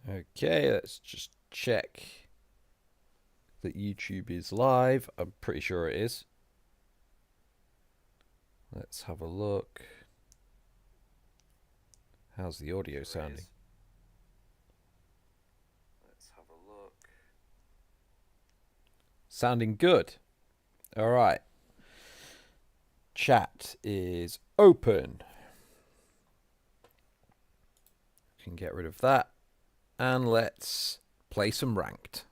Okay, let's just check that YouTube is live. I'm pretty sure it is. Let's have a look. How's the audio sounding? Let's have a look. Sounding good. All right. Chat is open. Can get rid of that. And let's play some ranked.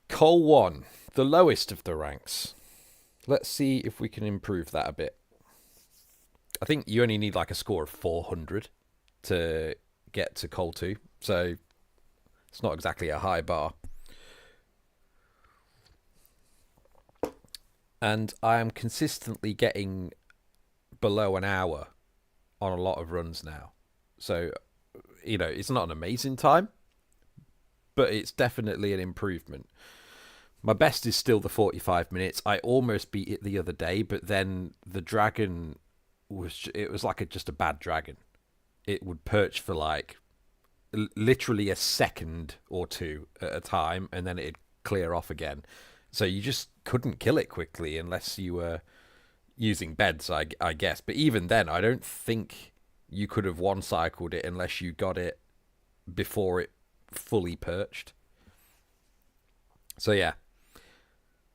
Col 1, the lowest of the ranks. Let's see if we can improve that a bit. I think you only need like a score of 400 to get to Col 2, so it's not exactly a high bar. And I am consistently getting below an hour on a lot of runs now. So, it's not an amazing time, but it's definitely an improvement. My best is still the 45 minutes. I almost beat it the other day, but then the dragon was like just a bad dragon. It would perch for like literally a second or two at a time, and then it'd clear off again. So you just couldn't kill it quickly unless you were using beds, I guess. But even then, I don't think you could have one cycled it unless you got it before it fully perched. So yeah,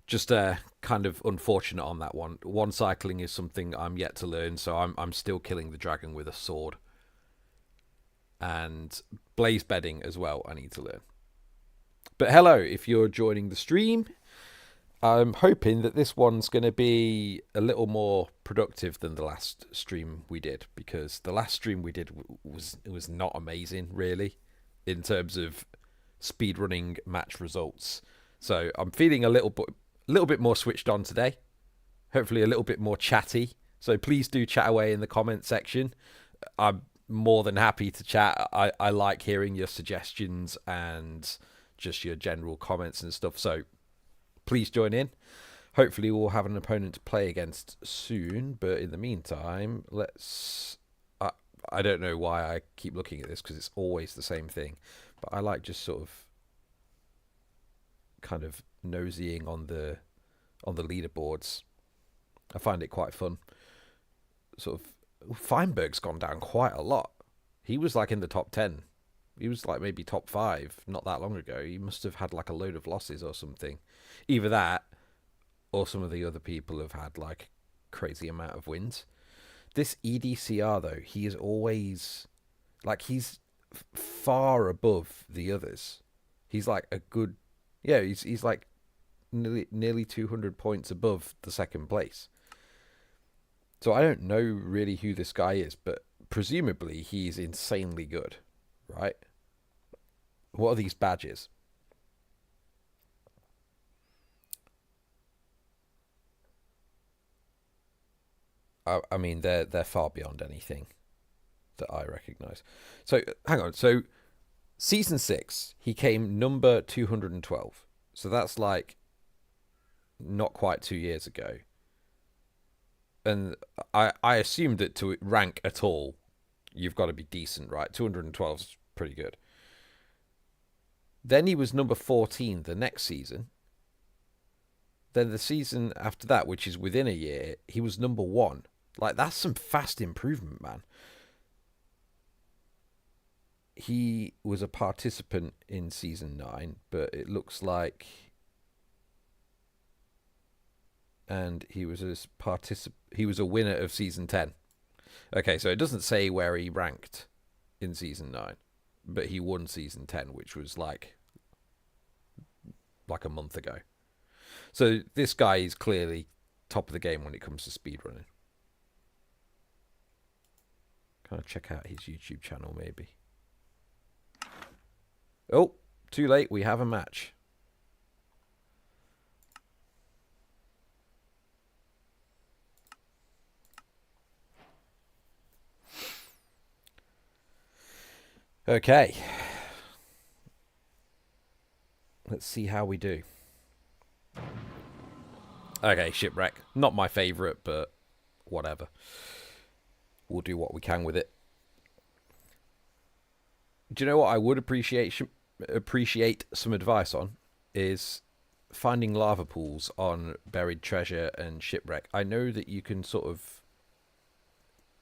just kind of unfortunate on that one. One cycling is something I'm yet to learn, so I'm still killing the dragon with a sword. And blaze bedding as well, I need to learn. But hello, if you're joining the stream, I'm hoping that this one's going to be a little more productive than the last stream we did, because the last stream we did was not amazing, really, in terms of speedrunning match results. So I'm feeling a little bit more switched on today. Hopefully a little bit more chatty. So please do chat away in the comment section. I'm more than happy to chat. I like hearing your suggestions and just your general comments and stuff. So please join in. Hopefully we'll have an opponent to play against soon. But in the meantime, let's... I don't know why I keep looking at this, because it's always the same thing. But I like just sort of kind of nosying on the leaderboards. I find it quite fun. Sort of Feinberg's gone down quite a lot. He was like in the top 10. He was like maybe top 5 not that long ago. He must have had like a load of losses or something. Either that or some of the other people have had like crazy amount of wins. This EDCR though, he is always like he's far above the others. He's like a good, yeah, he's like nearly 200 points above the second place. So I don't know really who this guy is, but presumably he's insanely good, right? What are these badges? I mean, they're far beyond anything that I recognise. So hang on. So season 6, he came number 212. So that's like not quite 2 years ago. And I assumed that to rank at all, you've got to be decent, right? 212 is pretty good. Then he was number 14 the next season. Then the season after that, which is within a year, he was number 1. Like, that's some fast improvement, man. He was a participant in season 9, but it looks like... And he was a winner of season 10. Okay, so it doesn't say where he ranked in season 9, but he won season 10, which was like a month ago. So this guy is clearly top of the game when it comes to speedrunning. Kind of check out his YouTube channel, maybe. Oh, too late. We have a match. Okay. Let's see how we do. Okay, shipwreck. Not my favourite, but whatever. We'll do what we can with it. Do you know what I would appreciate some advice on is finding lava pools on buried treasure and shipwreck. I know that you can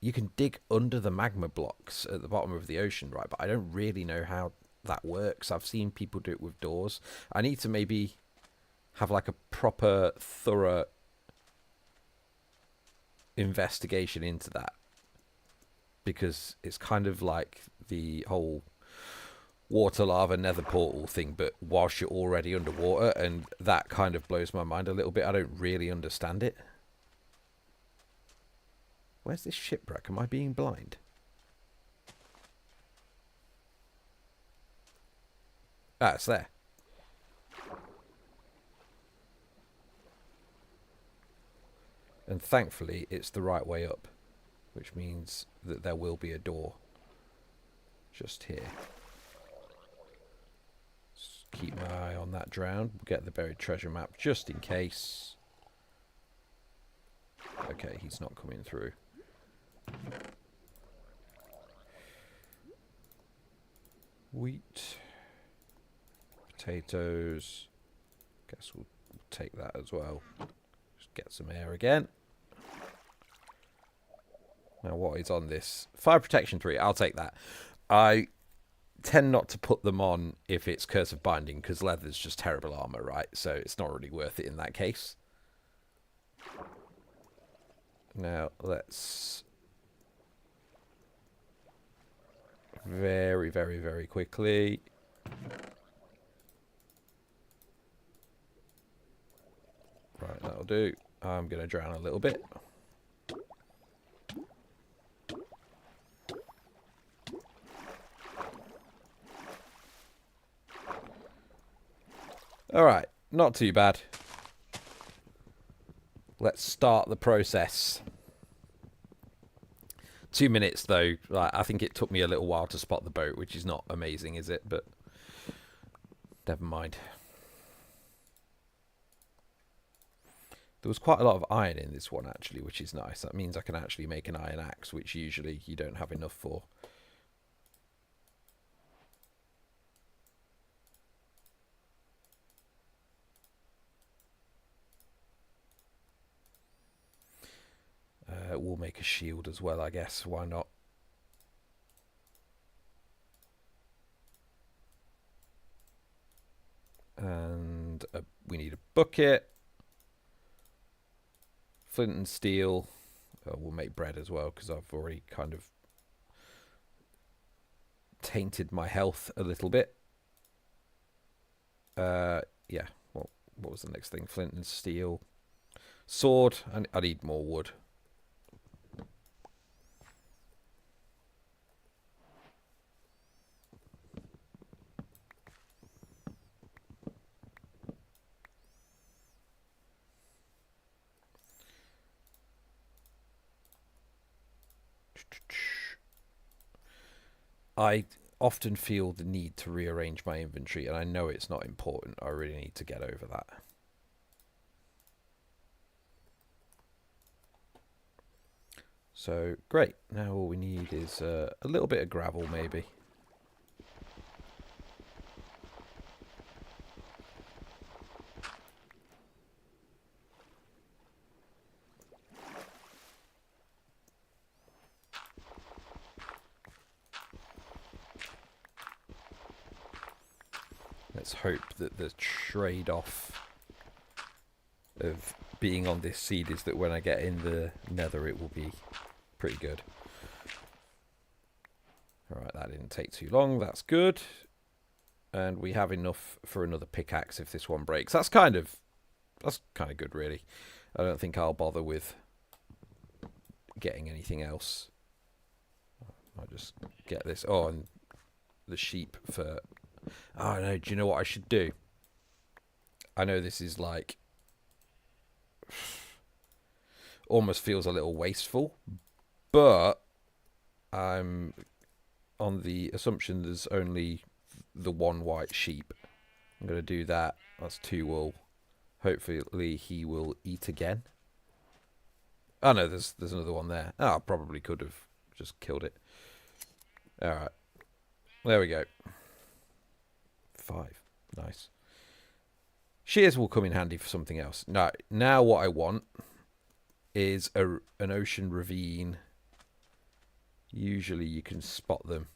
you can dig under the magma blocks at the bottom of the ocean, right? But I don't really know how that works. I've seen people do it with doors. I need to maybe have like a proper, thorough investigation into that, because it's kind of like the whole water lava nether portal thing, but whilst you're already underwater, and that kind of blows my mind a little bit. I don't really understand it. Where's this shipwreck? Am I being blind? Ah, it's there. And thankfully it's the right way up, which means that there will be a door just here. Just keep my eye on that drown. We'll get the buried treasure map just in case. Okay, he's not coming through. Wheat, potatoes. Guess we'll take that as well. Just get some air again. Now, what is on this? Fire protection 3. I'll take that. I tend not to put them on if it's Curse of Binding, because leather's just terrible armor, right? So it's not really worth it in that case. Now, let's very, very, very quickly. Right, that'll do. I'm going to drown a little bit. Alright, not too bad. Let's start the process. 2 minutes, though. I think it took me a little while to spot the boat, which is not amazing, is it? But never mind. There was quite a lot of iron in this one, actually, which is nice. That means I can actually make an iron axe, which usually you don't have enough for. We'll make a shield as well, I guess. Why not? And we need a bucket. Flint and steel. We'll make bread as well, because I've already kind of tainted my health a little bit. Yeah. What was the next thing? Flint and steel. Sword. I need more wood. I often feel the need to rearrange my inventory, and I know it's not important. I really need to get over that. So, great. Now all we need is a little bit of gravel, maybe. Let's hope that the trade-off of being on this seed is that when I get in the nether it will be pretty good. Alright, that didn't take too long. That's good. And we have enough for another pickaxe if this one breaks. That's kind of good, really. I don't think I'll bother with getting anything else. I'll just get this. Oh, and the sheep for... Oh, no, do you know what I should do? I know this is like... almost feels a little wasteful, but I'm on the assumption there's only the one white sheep. I'm going to do that. That's 2 wool. Hopefully he will eat again. Oh no, there's another one there. Oh, I probably could have just killed it. Alright. There we go. 5. Nice. Shears will come in handy for something else. Now what I want is an ocean ravine. Usually you can spot them.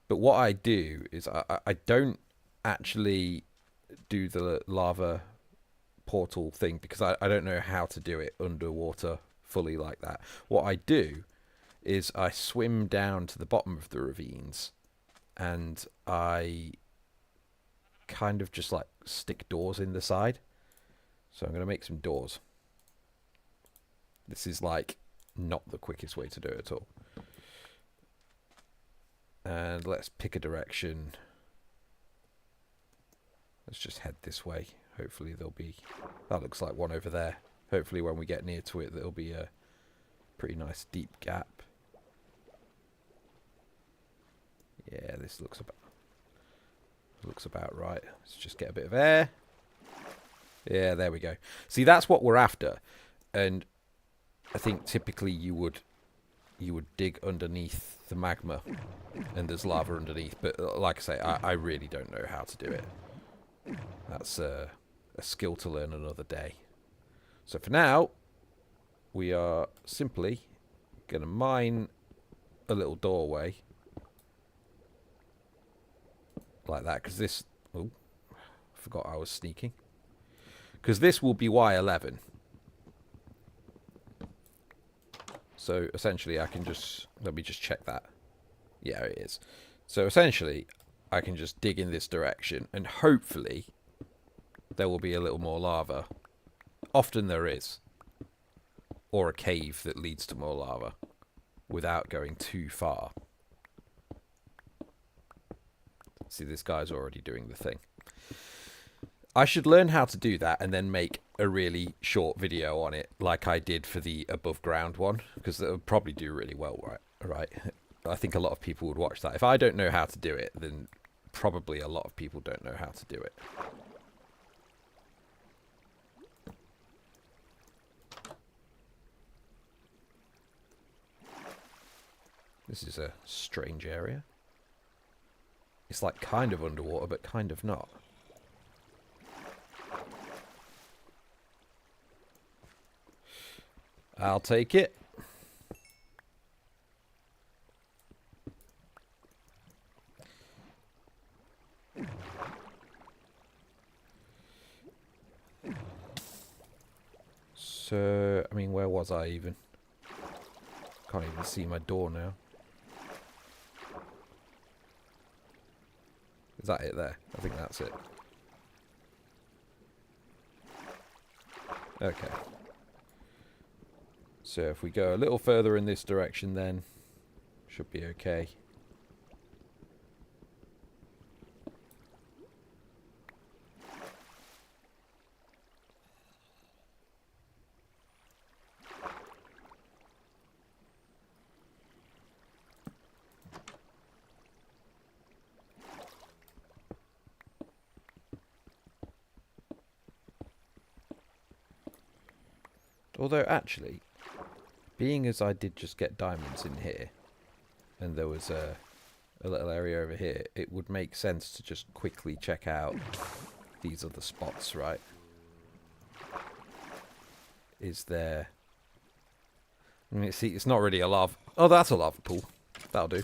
But what I do is I don't actually do the lava portal thing because I don't know how to do it underwater fully like that. What I do is I swim down to the bottom of the ravines and I kind of just like stick doors in the side. So I'm going to make some doors. This is like not the quickest way to do it at all. And let's pick a direction. Let's just head this way. Hopefully there'll be... That looks like one over there. Hopefully when we get near to it, there'll be a pretty nice deep gap. Yeah, this looks about right. Let's just get a bit of air. Yeah, there we go. See, that's what we're after. And I think typically you would dig underneath the magma and there's lava underneath. But like I say, I really don't know how to do it. That's a skill to learn another day. So for now, we are simply going to mine a little doorway. Like that, because this... Oh, I forgot I was sneaking. Because this will be Y11. So essentially I can just... Let me just check that. Yeah, it is. So essentially I can just dig in this direction and hopefully there will be a little more lava. Often there is. Or a cave that leads to more lava without going too far. See, this guy's already doing the thing. I should learn how to do that and then make a really short video on it like I did for the above ground one, because that would probably do really well, right? I think a lot of people would watch that. If I don't know how to do it, then probably a lot of people don't know how to do it. This is a strange area. It's like kind of underwater, but kind of not. I'll take it. So, I mean, where was I even? Can't even see my door now. Is that it there? I think that's it. Okay. So if we go a little further in this direction then, should be okay. Although actually, being as I did just get diamonds in here, and there was a little area over here, it would make sense to just quickly check out these other spots, right? Is there... I mean, see, it's not really a lava... Oh, that's a lava pool. That'll do.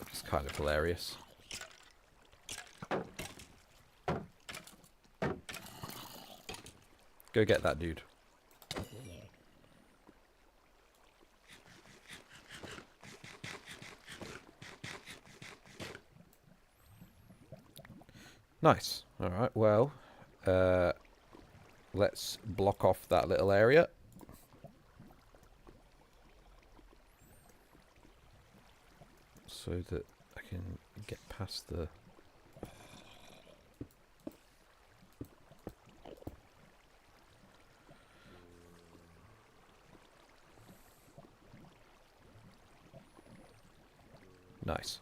It's kind of hilarious. Go get that dude. Nice. Alright, well, let's block off that little area. So that I can get past the... Nice.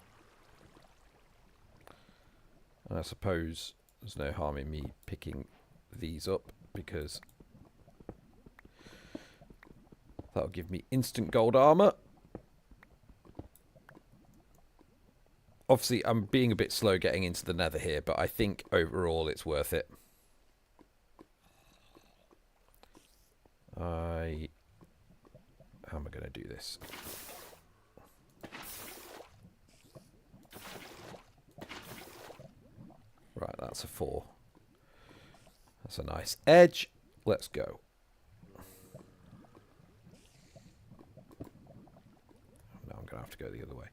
And I suppose there's no harm in me picking these up because that'll give me instant gold armor. obviously I'm being a bit slow getting into the nether here, but I think overall it's worth it. How am I going to do this? Right, that's a 4. That's a nice edge. Let's go. Now I'm going to have to go the other way.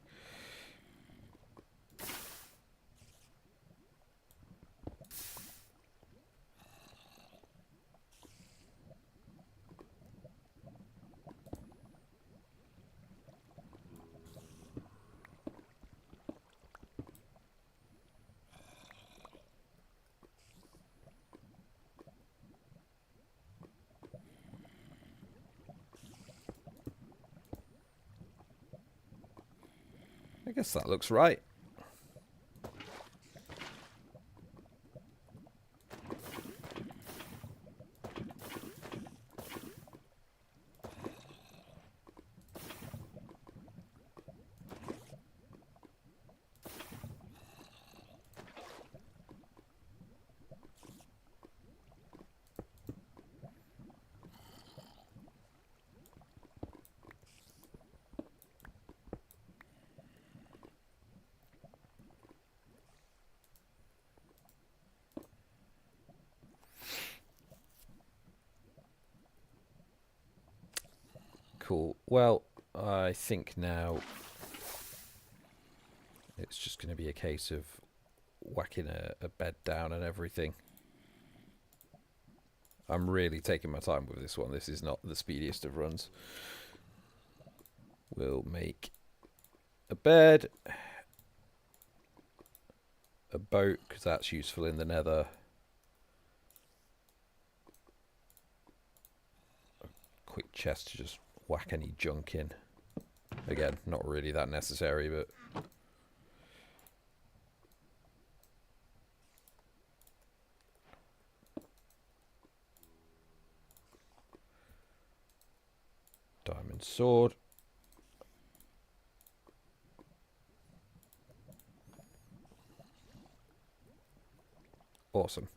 I guess that looks right. Cool. Well, I think now it's just going to be a case of whacking a bed down and everything. I'm really taking my time with this one. This is not the speediest of runs. We'll make a bed, a boat, because that's useful in the nether. A quick chest to just whack any junk in. Again, not really that necessary, but... Diamond sword. Awesome.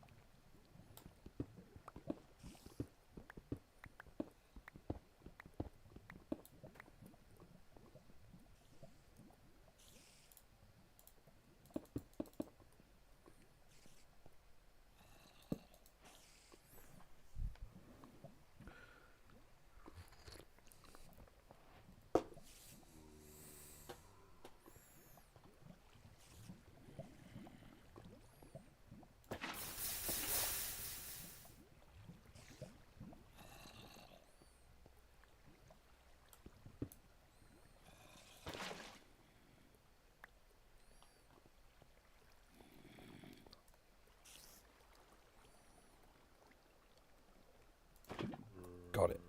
Got it.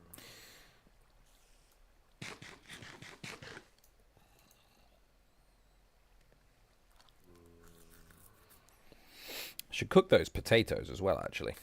Should cook those potatoes as well, actually.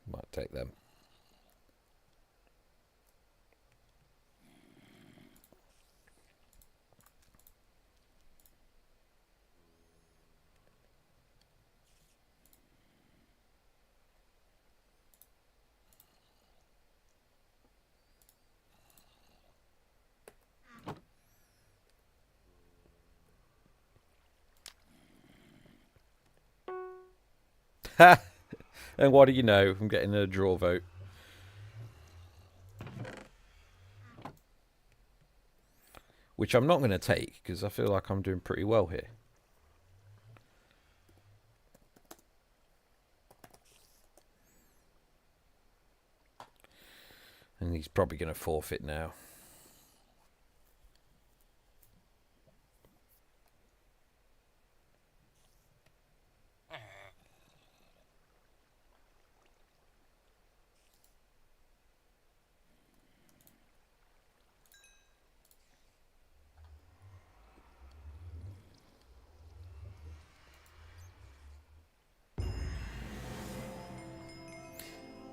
Might take them. Ha! And what do you know? I'm getting a draw vote. Which I'm not going to take, because I feel like I'm doing pretty well here. And he's probably going to forfeit now.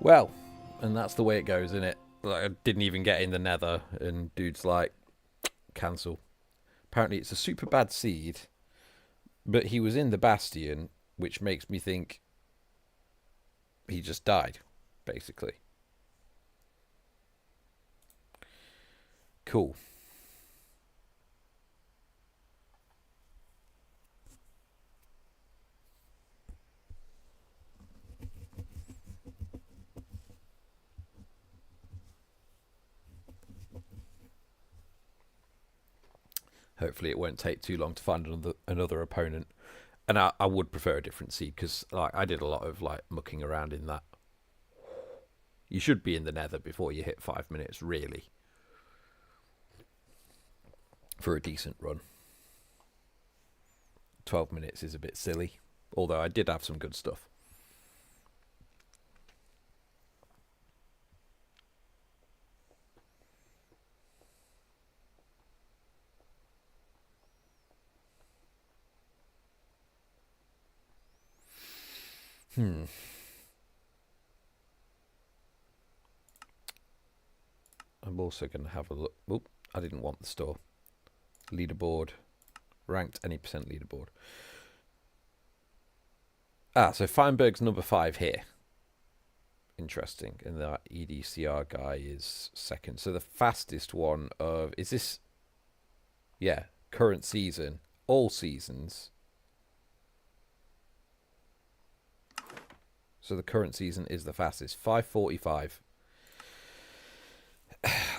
Well, and that's the way it goes, isn't it? Like, I didn't even get in the nether, and dude's like, cancel. Apparently, it's a super bad seed, but he was in the bastion, which makes me think he just died, basically. Cool. Hopefully, it won't take too long to find another opponent. And I would prefer a different seed because like I did a lot of like mucking around in that. You should be in the nether before you hit 5 minutes, really, for a decent run. 12 minutes is a bit silly, although I did have some good stuff. I'm also going to have a look. Oop, I didn't want the store. Leaderboard. Ranked any percent leaderboard. So Feinberg's number 5 here. Interesting. And the EDCR guy is second. So the fastest one of... Is this... Yeah, current season. All seasons. So the current season is the fastest. 5:45.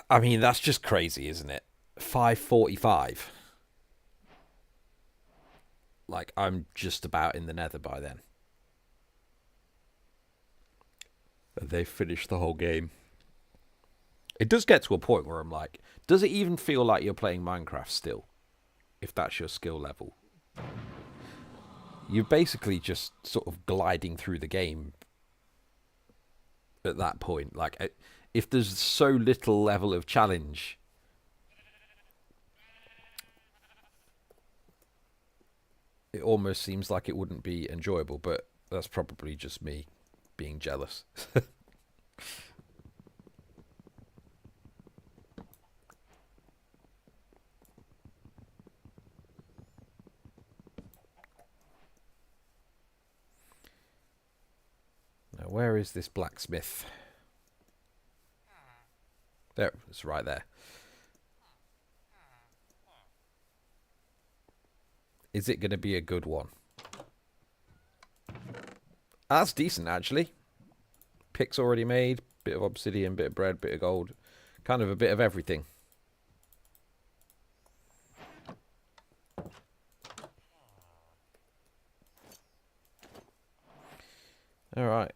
I mean, that's just crazy, isn't it? 5:45. Like, I'm just about in the nether by then. And they've finished the whole game. It does get to a point where I'm like, does it even feel like you're playing Minecraft still? If that's your skill level. You're basically just sort of gliding through the game at that point. Like, if there's so little level of challenge, it almost seems like it wouldn't be enjoyable, but that's probably just me being jealous. Now, where is this blacksmith? There, it's right there. Is it going to be a good one? That's decent, actually. Picks already made. Bit of obsidian, bit of bread, bit of gold. Kind of a bit of everything. Alright.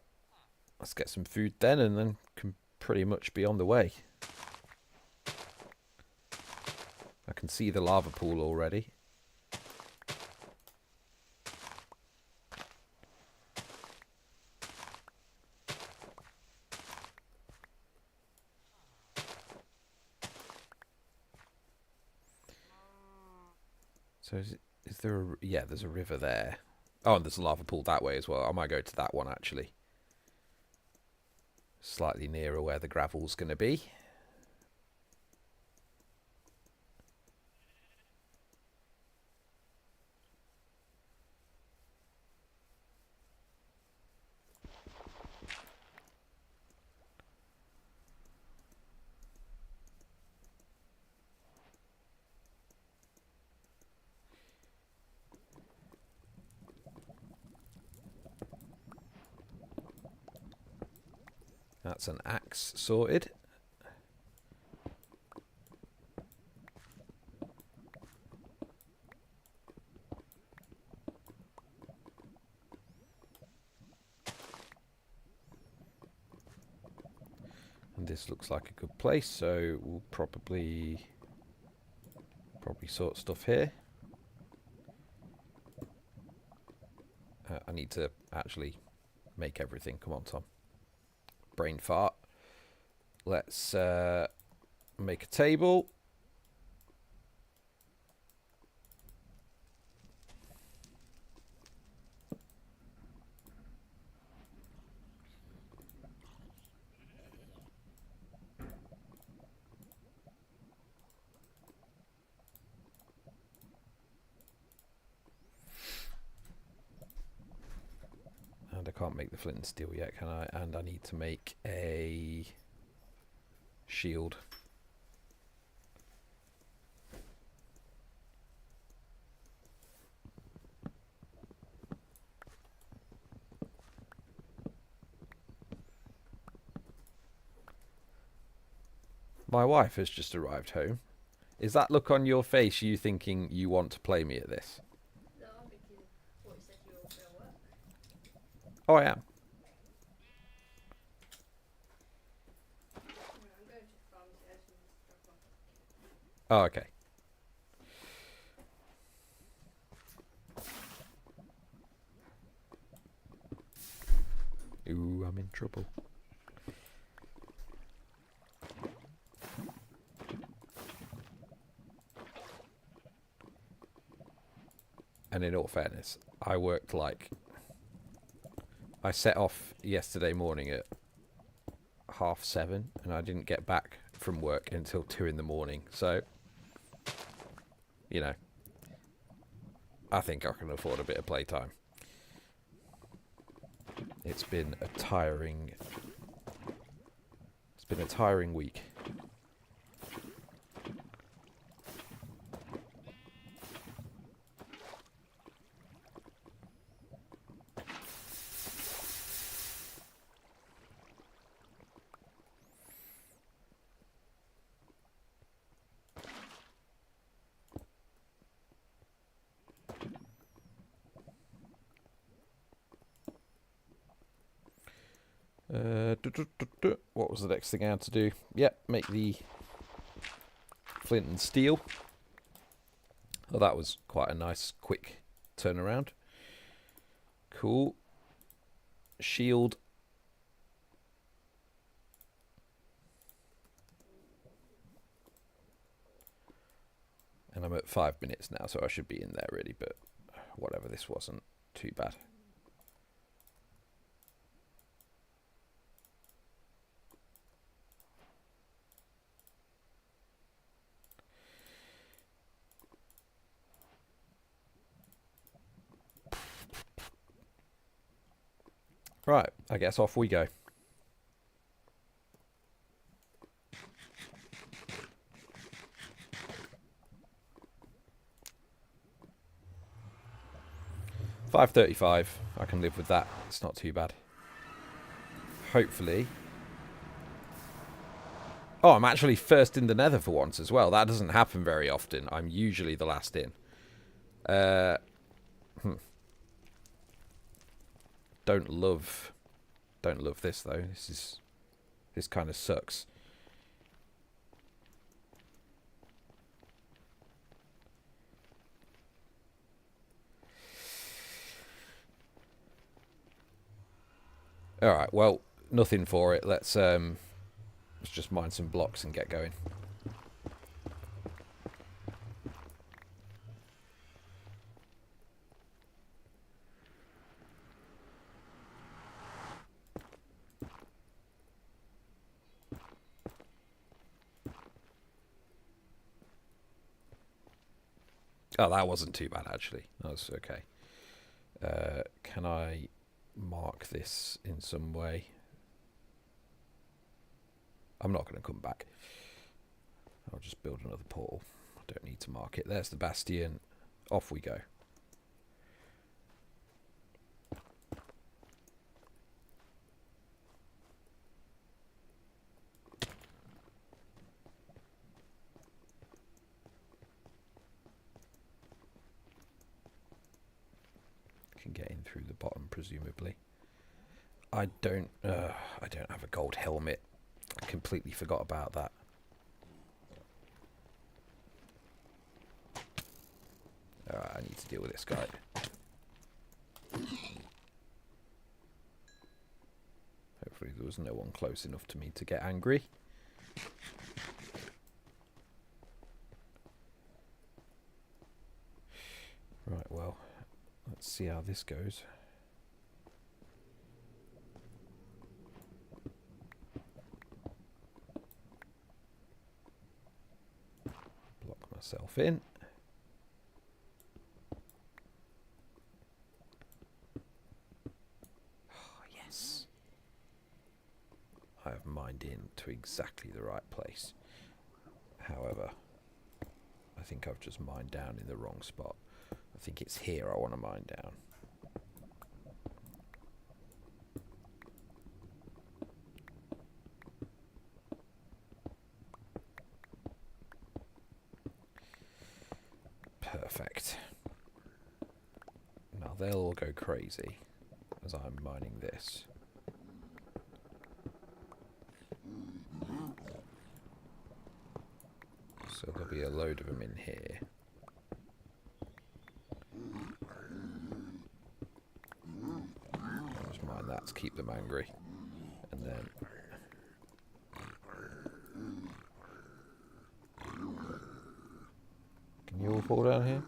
Let's get some food then, and then can pretty much be on the way. I can see the lava pool already. So is there a... Yeah, there's a river there. Oh, and there's a lava pool that way as well. I might go to that one, actually. Slightly nearer where the gravel's going to be. That's an axe sorted. And this looks like a good place, so we'll probably sort stuff here. I need to actually make everything. Come on, Tom. Brain fart. Let's make a table. can't make the flint and steel yet, can I? And I need to make a shield. My wife has just arrived home. Is that look on your face you thinking you want to play me at this? No, because what you said you were going to work. Oh, I am. No, I'm going to the pharmacy and drop off. Oh, okay. Ooh, I'm in trouble. And in all fairness, I set off yesterday morning at 7:30, and I didn't get back from work until 2 in the morning. So, you know, I think I can afford a bit of playtime. It's been a tiring week. What was the next thing I had to do? Yep, make the flint and steel. Oh, that was quite a nice, quick turnaround. Cool. Shield. And I'm at 5 minutes now, so I should be in there really, but whatever, this wasn't too bad. Right, I guess off we go. $5.35. I can live with that. It's not too bad. Hopefully. Oh, I'm actually first in the nether for once as well. That doesn't happen very often. I'm usually the last in. Don't love this though. This kind of sucks. All right, well, nothing for it. Let's just mine some blocks and get going. Oh, that wasn't too bad actually. That was okay. Can I mark this in some way? I'm not going to come back. I'll just build another portal. I don't need to mark it. There's the bastion. Off we go. Can get in through the bottom, presumably. I don't have a gold helmet. I completely forgot about that. Alright, I need to deal with this guy. Hopefully there was no one close enough to me to get angry. Right, well, let's see how this goes. Block myself in. have mined in to exactly the right place. However, I think I've just mined down in the wrong spot. I think it's here I want to mine down. Perfect. Now they'll all go crazy as I'm mining this. So there'll be a load of them in here. I'll just mine that to keep them angry. And then... Can you all fall down here?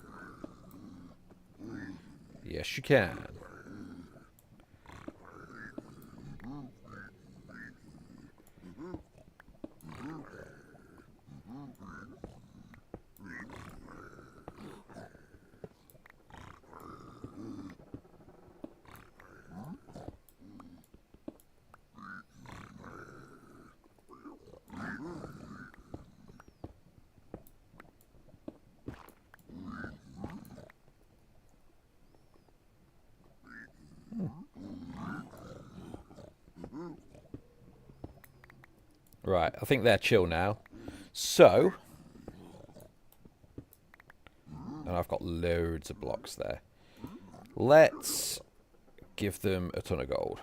Yes, you can. Right, I think they're chill now. So... And I've got loads of blocks there. Let's give them a ton of gold.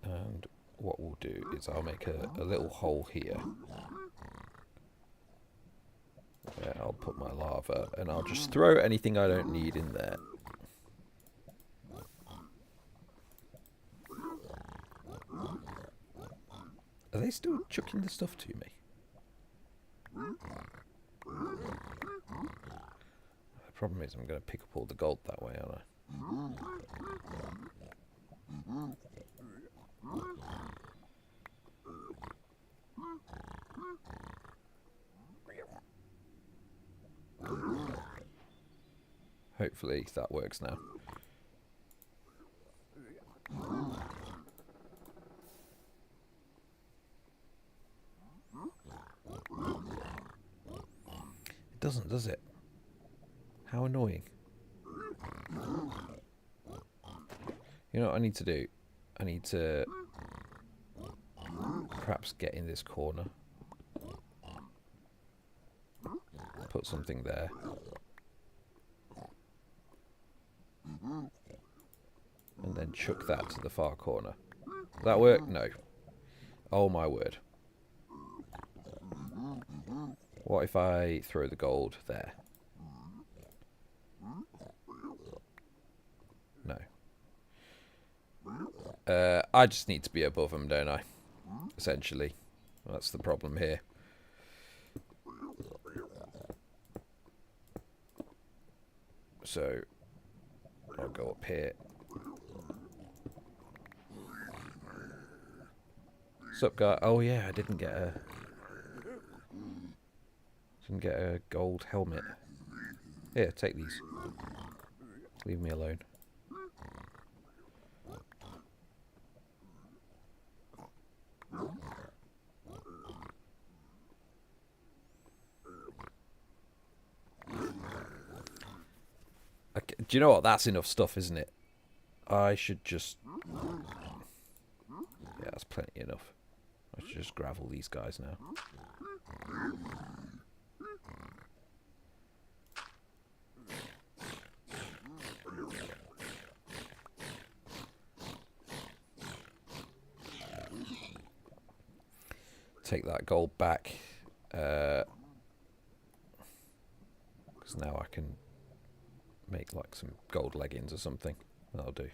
And what we'll do is I'll make a little hole here. Yeah, I'll put my lava and I'll just throw anything I don't need in there. Are they still chucking the stuff to me? The problem is I'm going to pick up all the gold that way, aren't I? Hopefully that works now. It doesn't, does it? How annoying. You know what I need to do? I need to perhaps get in this corner. Put something there. And then chuck that to the far corner. Does that work? No. Oh my word. What if I throw the gold there? No. I just need to be above them, don't I? Essentially. That's the problem here. So, I'll go up here. What's up, guy? Oh yeah, I didn't get a gold helmet. Here, take these. Leave me alone. Okay, do you know what? That's enough stuff, isn't it? I should just... Yeah, that's plenty enough. I should just gravel these guys now. Take that gold back. Because now I can make like some gold leggings or something. That'll do.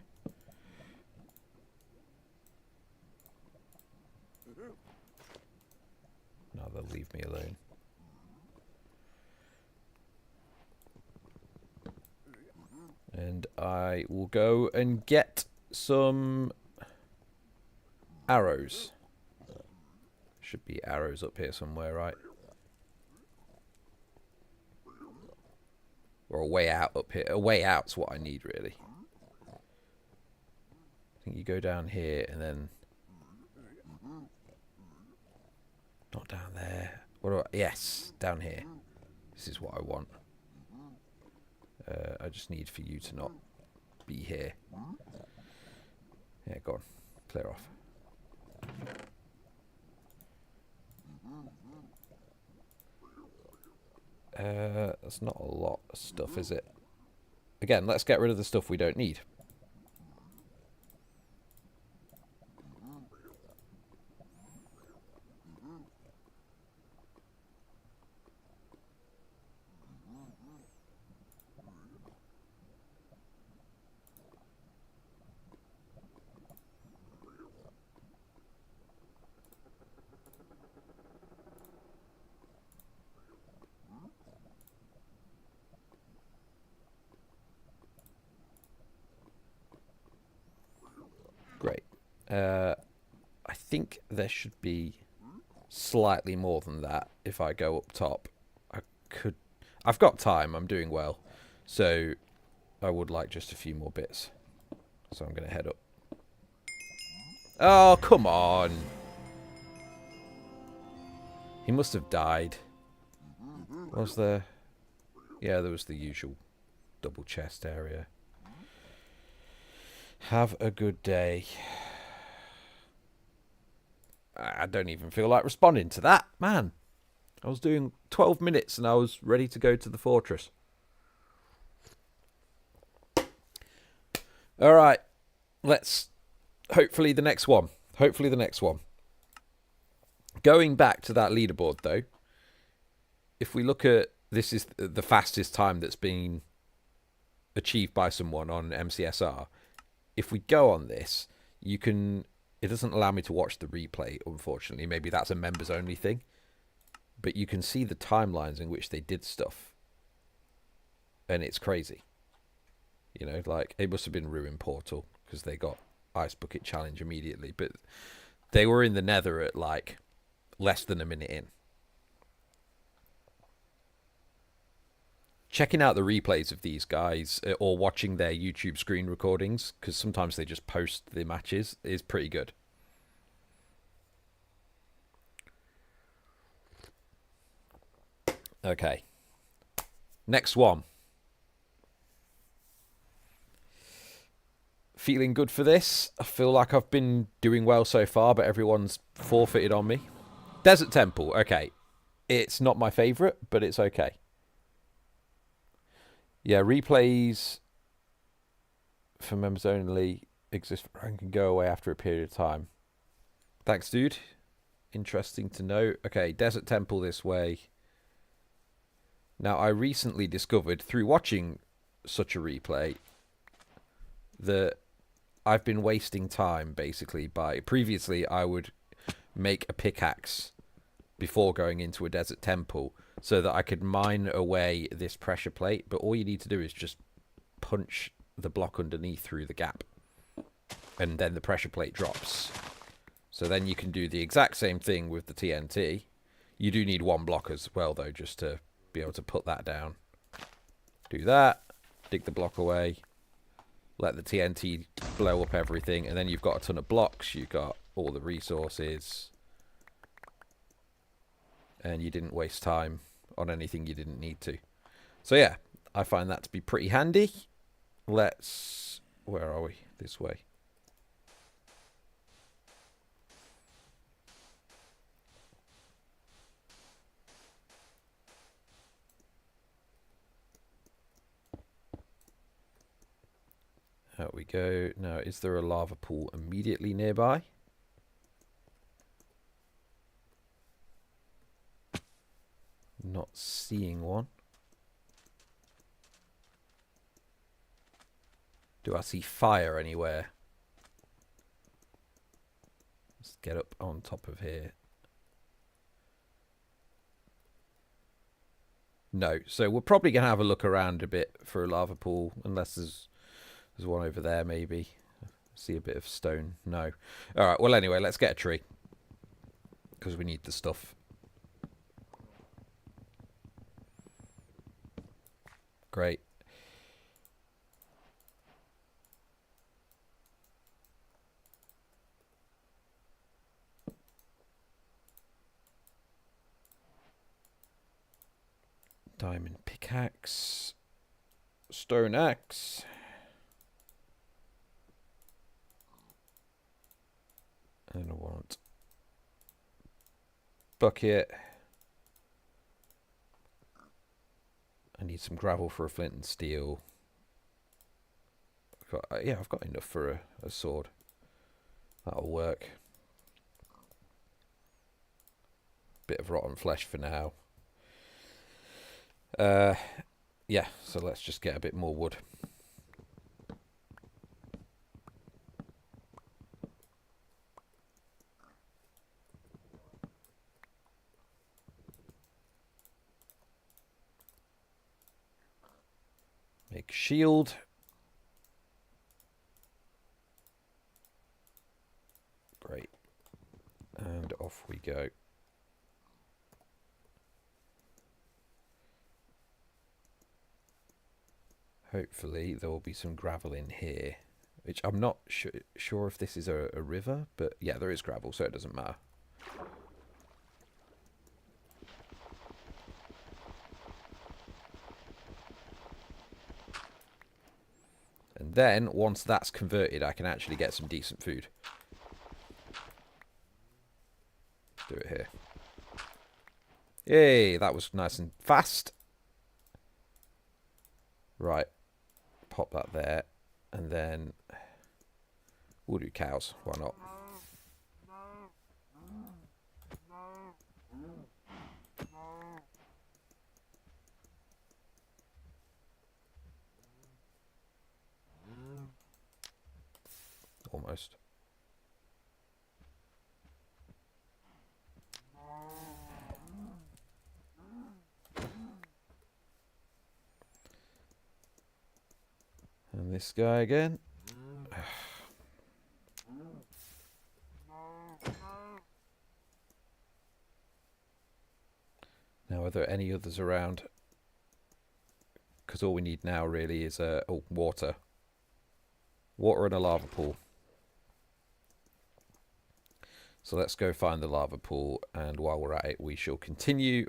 Now they'll leave me alone. And I will go and get some arrows. Should be arrows up here somewhere, right? Or a way out up here. A way out's what I need, really. I think you go down here and then... Not down there. What do I... Yes, down here. This is what I want. I just need for you to not be here. Yeah, go on. Clear off. That's not a lot of stuff, is it? Again, let's get rid of the stuff we don't need. Great. I think there should be slightly more than that if I go up top. I've got time, I'm doing well. So I would like just a few more bits. So I'm going to head up. Oh, come on. He must have died. Was there? Yeah, there was the usual double chest area. Have a good day. I don't even feel like responding to that. Man, I was doing 12 minutes and I was ready to go to the fortress. All right. Let's... Hopefully the next one. Hopefully the next one. Going back to that leaderboard, though, if we look at... This is the fastest time that's been achieved by someone on MCSR. If we go on this, you can... It doesn't allow me to watch the replay, unfortunately. Maybe that's a members-only thing. But you can see the timelines in which they did stuff. And it's crazy. You know, like, it must have been Ruin Portal, because they got Ice Bucket Challenge immediately. But they were in the Nether at, like, less than a minute in. Checking out the replays of these guys or watching their YouTube screen recordings, because sometimes they just post the matches, is pretty good. Okay. Next one. Feeling good for this. I feel like I've been doing well so far, but everyone's forfeited on me. Desert Temple. Okay. It's not my favourite, but it's okay. Yeah, replays for members only exist and can go away after a period of time. Thanks, dude. Interesting to know. Okay, Desert Temple this way. Now, I recently discovered through watching such a replay that I've been wasting time, basically, by... Previously, I would make a pickaxe before going into a Desert Temple so that I could mine away this pressure plate, but all you need to do is just punch the block underneath through the gap, and then the pressure plate drops. So then you can do the exact same thing with the TNT. You do need one block as well, though, just to be able to put that down. Do that, dig the block away, let the TNT blow up everything, and then you've got a ton of blocks, you've got all the resources, and you didn't waste time on anything you didn't need to. So yeah, I find that to be pretty handy. Let's... Where are we? This way. Out we go. Now, is there a lava pool immediately nearby? Not seeing one. Do I see fire anywhere? Let's get up on top of here. No, so we're probably going to have a look around a bit for a lava pool, unless there's one over there maybe. See a bit of stone. No. All right. Well, anyway, let's get a tree because we need the stuff. Great. Diamond pickaxe. Stone axe. And I want bucket. I need some gravel for a flint and steel. Yeah, I've got enough for a sword. That'll work. Bit of rotten flesh for now. Yeah, so let's just get a bit more wood. Make shield. Great. And off we go. Hopefully there will be some gravel in here, which I'm not sure if this is a river, but yeah, there is gravel, so it doesn't matter. And then, once that's converted, I can actually get some decent food. Do it here. Yay, that was nice and fast. Right. Pop that there. And then we'll do cows. Why not? Almost. And this guy again. Now, are there any others around? Because all we need now really is water. Water and a lava pool. So let's go find the lava pool, and while we're at it, we shall continue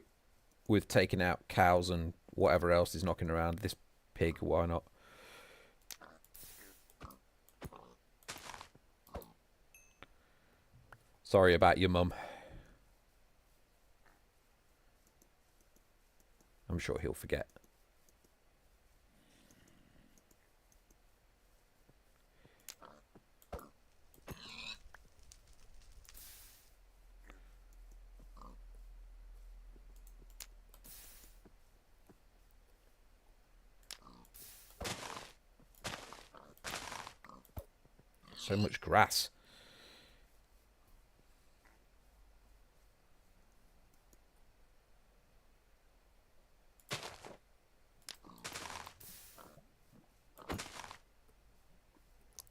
with taking out cows and whatever else is knocking around. This pig, why not? Sorry about your mum. I'm sure he'll forget. So much grass.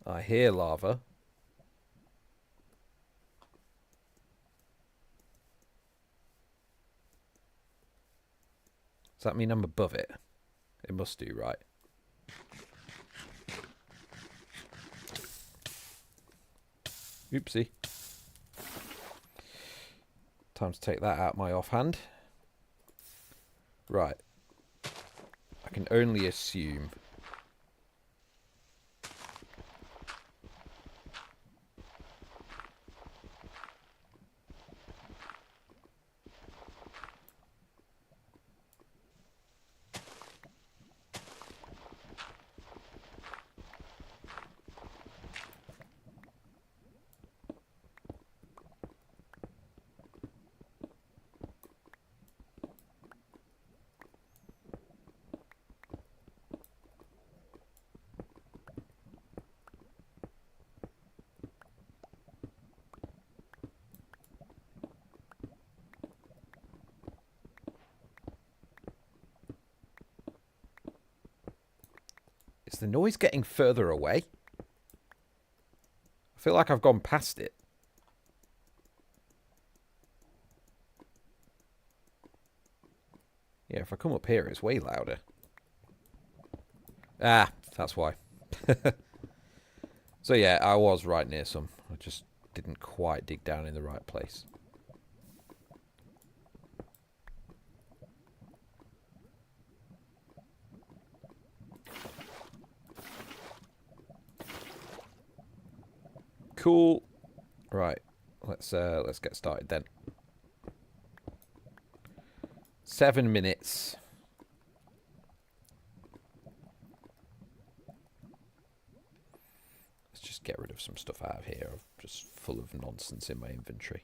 I hear lava. Does that mean I'm above it? It must do, right? Oopsie. Time to take that out my offhand. Right. I can only assume. Is the noise getting further away? I feel like I've gone past it. Yeah, if I come up here, it's way louder. Ah, that's why. So yeah, I was right near some. I just didn't quite dig down in the right place. Cool. Right. Let's get started then. 7 minutes. Let's just get rid of some stuff out of here. I'm just full of nonsense in my inventory.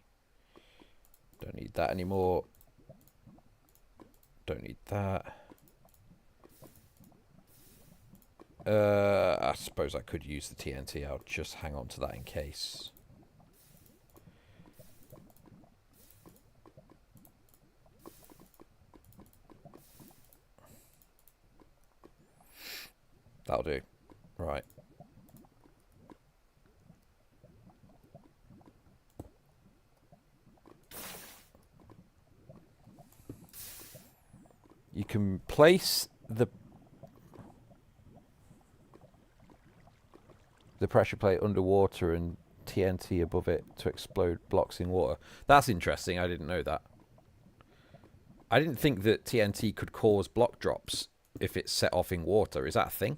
Don't need that anymore. Don't need that. I suppose I could use the TNT. I'll just hang on to that in case. That'll do. Right. You can place the pressure plate underwater and TNT above it to explode blocks in water. That's interesting. I didn't know that. I didn't think that TNT could cause block drops if it's set off in water. Is that a thing?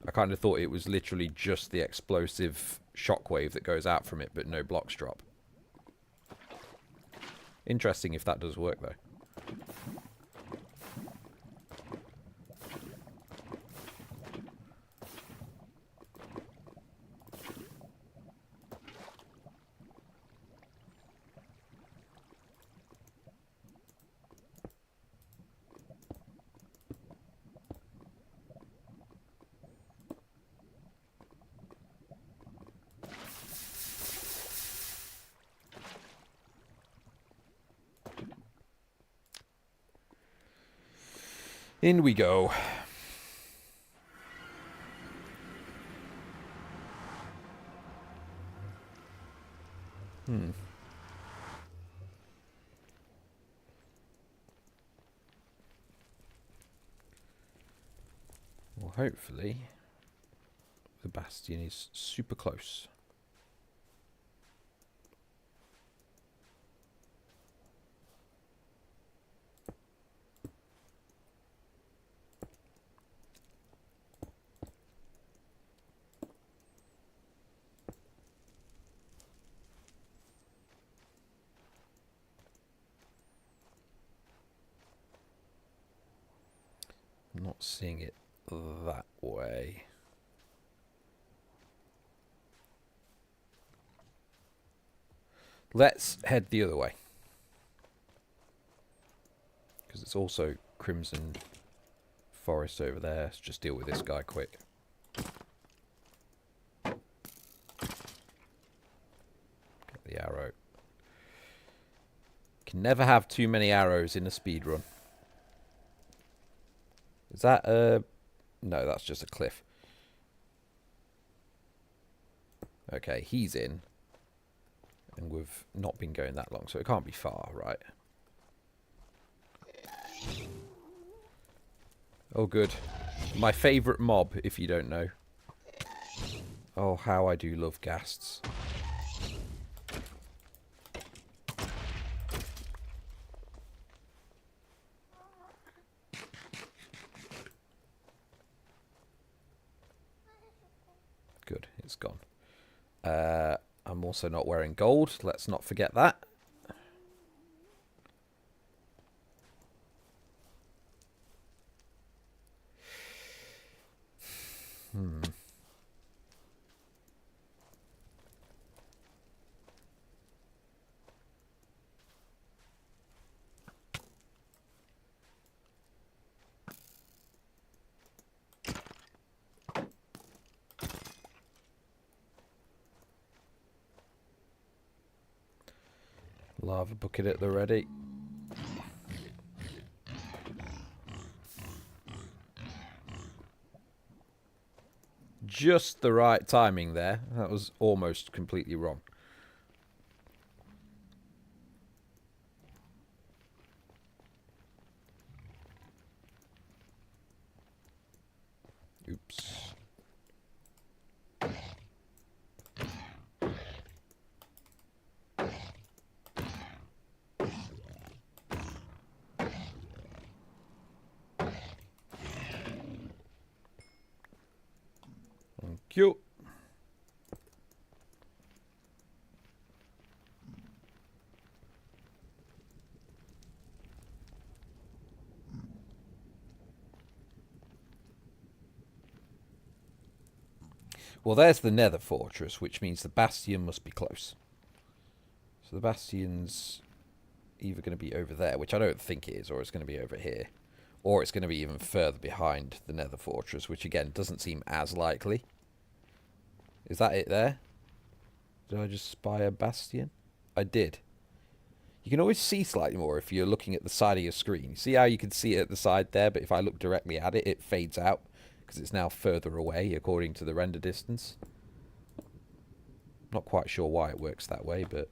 I kind of thought it was literally just the explosive shockwave that goes out from it, but no blocks drop. Interesting if that does work, though. In we go. Well, hopefully the bastion is super close. I'm not seeing it that way. Let's head the other way. Because it's also Crimson Forest over there. Let's just deal with this guy quick. Get the arrow. Can never have too many arrows in a speedrun. Is that no, that's just a cliff. Okay, he's in. And we've not been going that long, so it can't be far, right? Oh, good. My favourite mob, if you don't know. Oh, how I do love ghasts. Good, it's gone. I'm also not wearing gold. Let's not forget that. Lava bucket at the ready. Just the right timing there. That was almost completely wrong. Oops. Thank you. Well, there's the Nether Fortress, which means the Bastion must be close. So the Bastion's either going to be over there, which I don't think it is, or it's going to be over here. Or it's going to be even further behind the Nether Fortress, which again doesn't seem as likely. Is that it there? Did I just spy a Bastion? I did. You can always see slightly more if you're looking at the side of your screen. You see how you can see it at the side there, but if I look directly at it, it fades out because it's now further away according to the render distance. Not quite sure why it works that way, but...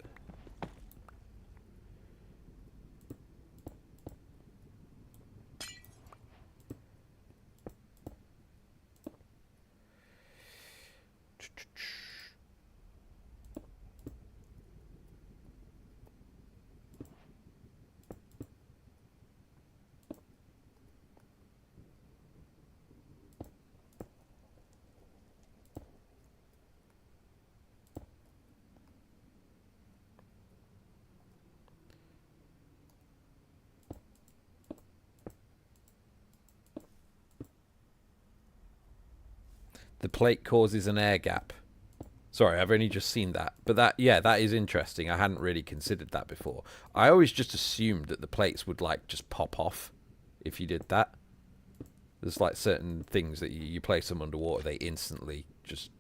The plate causes an air gap. Sorry, I've only just seen that. But that, yeah, that is interesting. I hadn't really considered that before. I always just assumed that the plates would, like, just pop off if you did that. There's, like, certain things that you place them underwater, they instantly just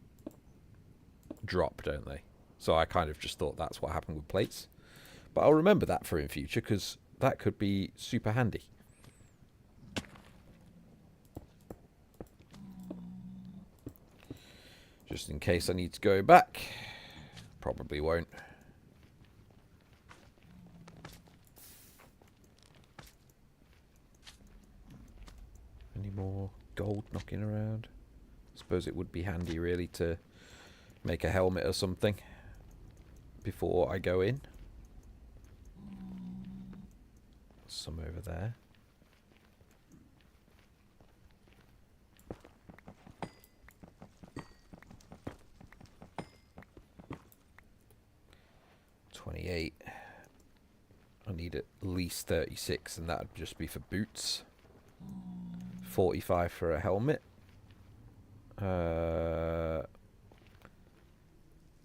drop, don't they? So I kind of just thought that's what happened with plates. But I'll remember that for in future, because that could be super handy. Just in case I need to go back. Probably won't. Any more gold knocking around? I suppose it would be handy really to make a helmet or something before I go in. Some over there. $28. I need at least 36, and that would just be for boots. 45 for a helmet.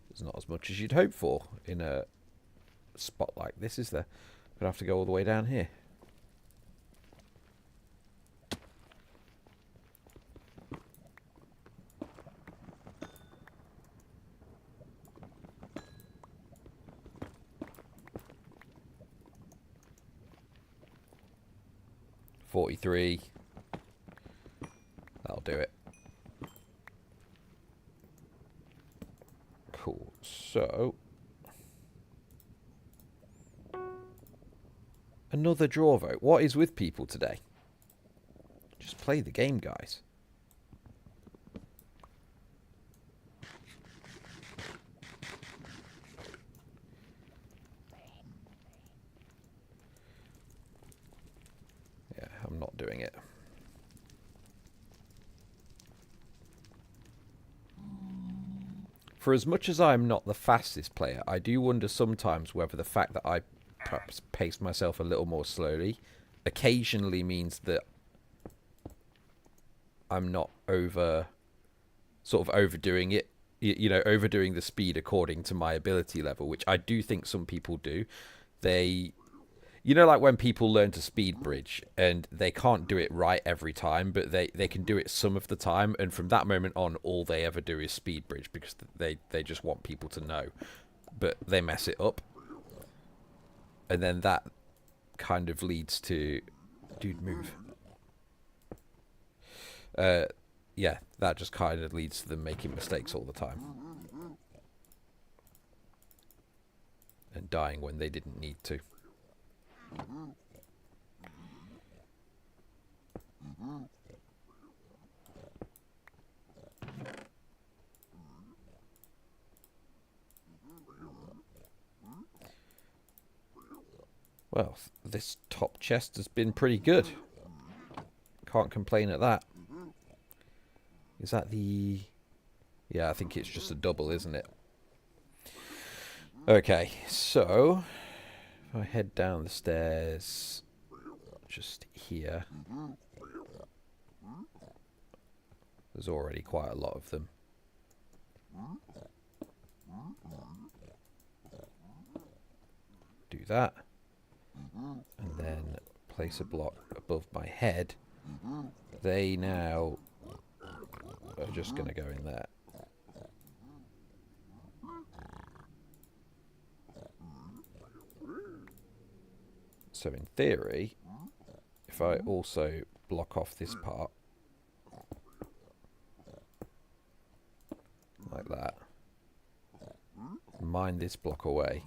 It's not as much as you'd hope for in a spot like this, is there? I'm gonna have to go all the way down here. $43. That'll do it. Cool. So another draw vote. What is with people today? Just play the game, guys. Yeah, I'm not doing it. For as much as I'm not the fastest player, I do wonder sometimes whether the fact that I perhaps pace myself a little more slowly occasionally means that I'm not sort of overdoing it, you know, overdoing the speed according to my ability level, which I do think some people do. They, you know, like when people learn to speed bridge and they can't do it right every time, but they can do it some of the time, and from that moment on, all they ever do is speed bridge because they just want people to know, but they mess it up, and then that kind of leads to, dude, move. yeah, that just kind of leads to them making mistakes all the time and dying when they didn't need to. Well, this top chest has been pretty good. Can't complain at that. Is that the... Yeah, I think it's just a double, isn't it? Okay, so if I head down the stairs just here, there's already quite a lot of them. Do that. And then place a block above my head. They now are just going to go in there. So in theory, if I also block off this part, like that, mine this block away,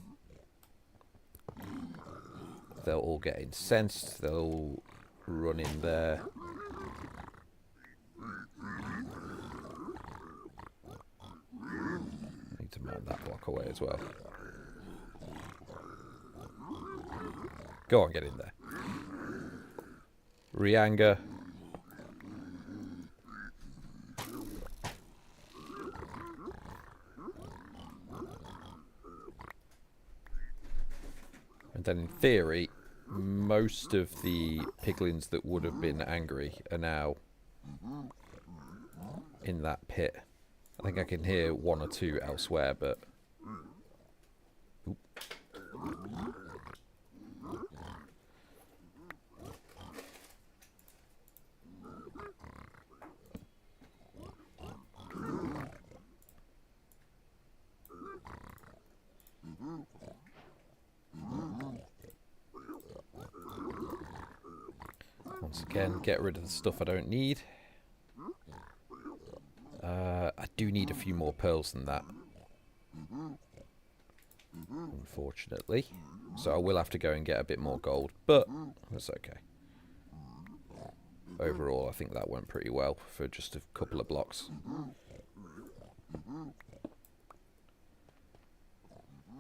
they'll all get incensed, they'll all run in there. Need to mine that block away as well. Go on, get in there. Re-anger. And then in theory, most of the piglins that would have been angry are now in that pit. I think I can hear one or two elsewhere, but... Oop. Once again, get rid of the stuff I don't need. I do need a few more pearls than that, unfortunately. So I will have to go and get a bit more gold, but that's okay. Overall, I think that went pretty well for just a couple of blocks.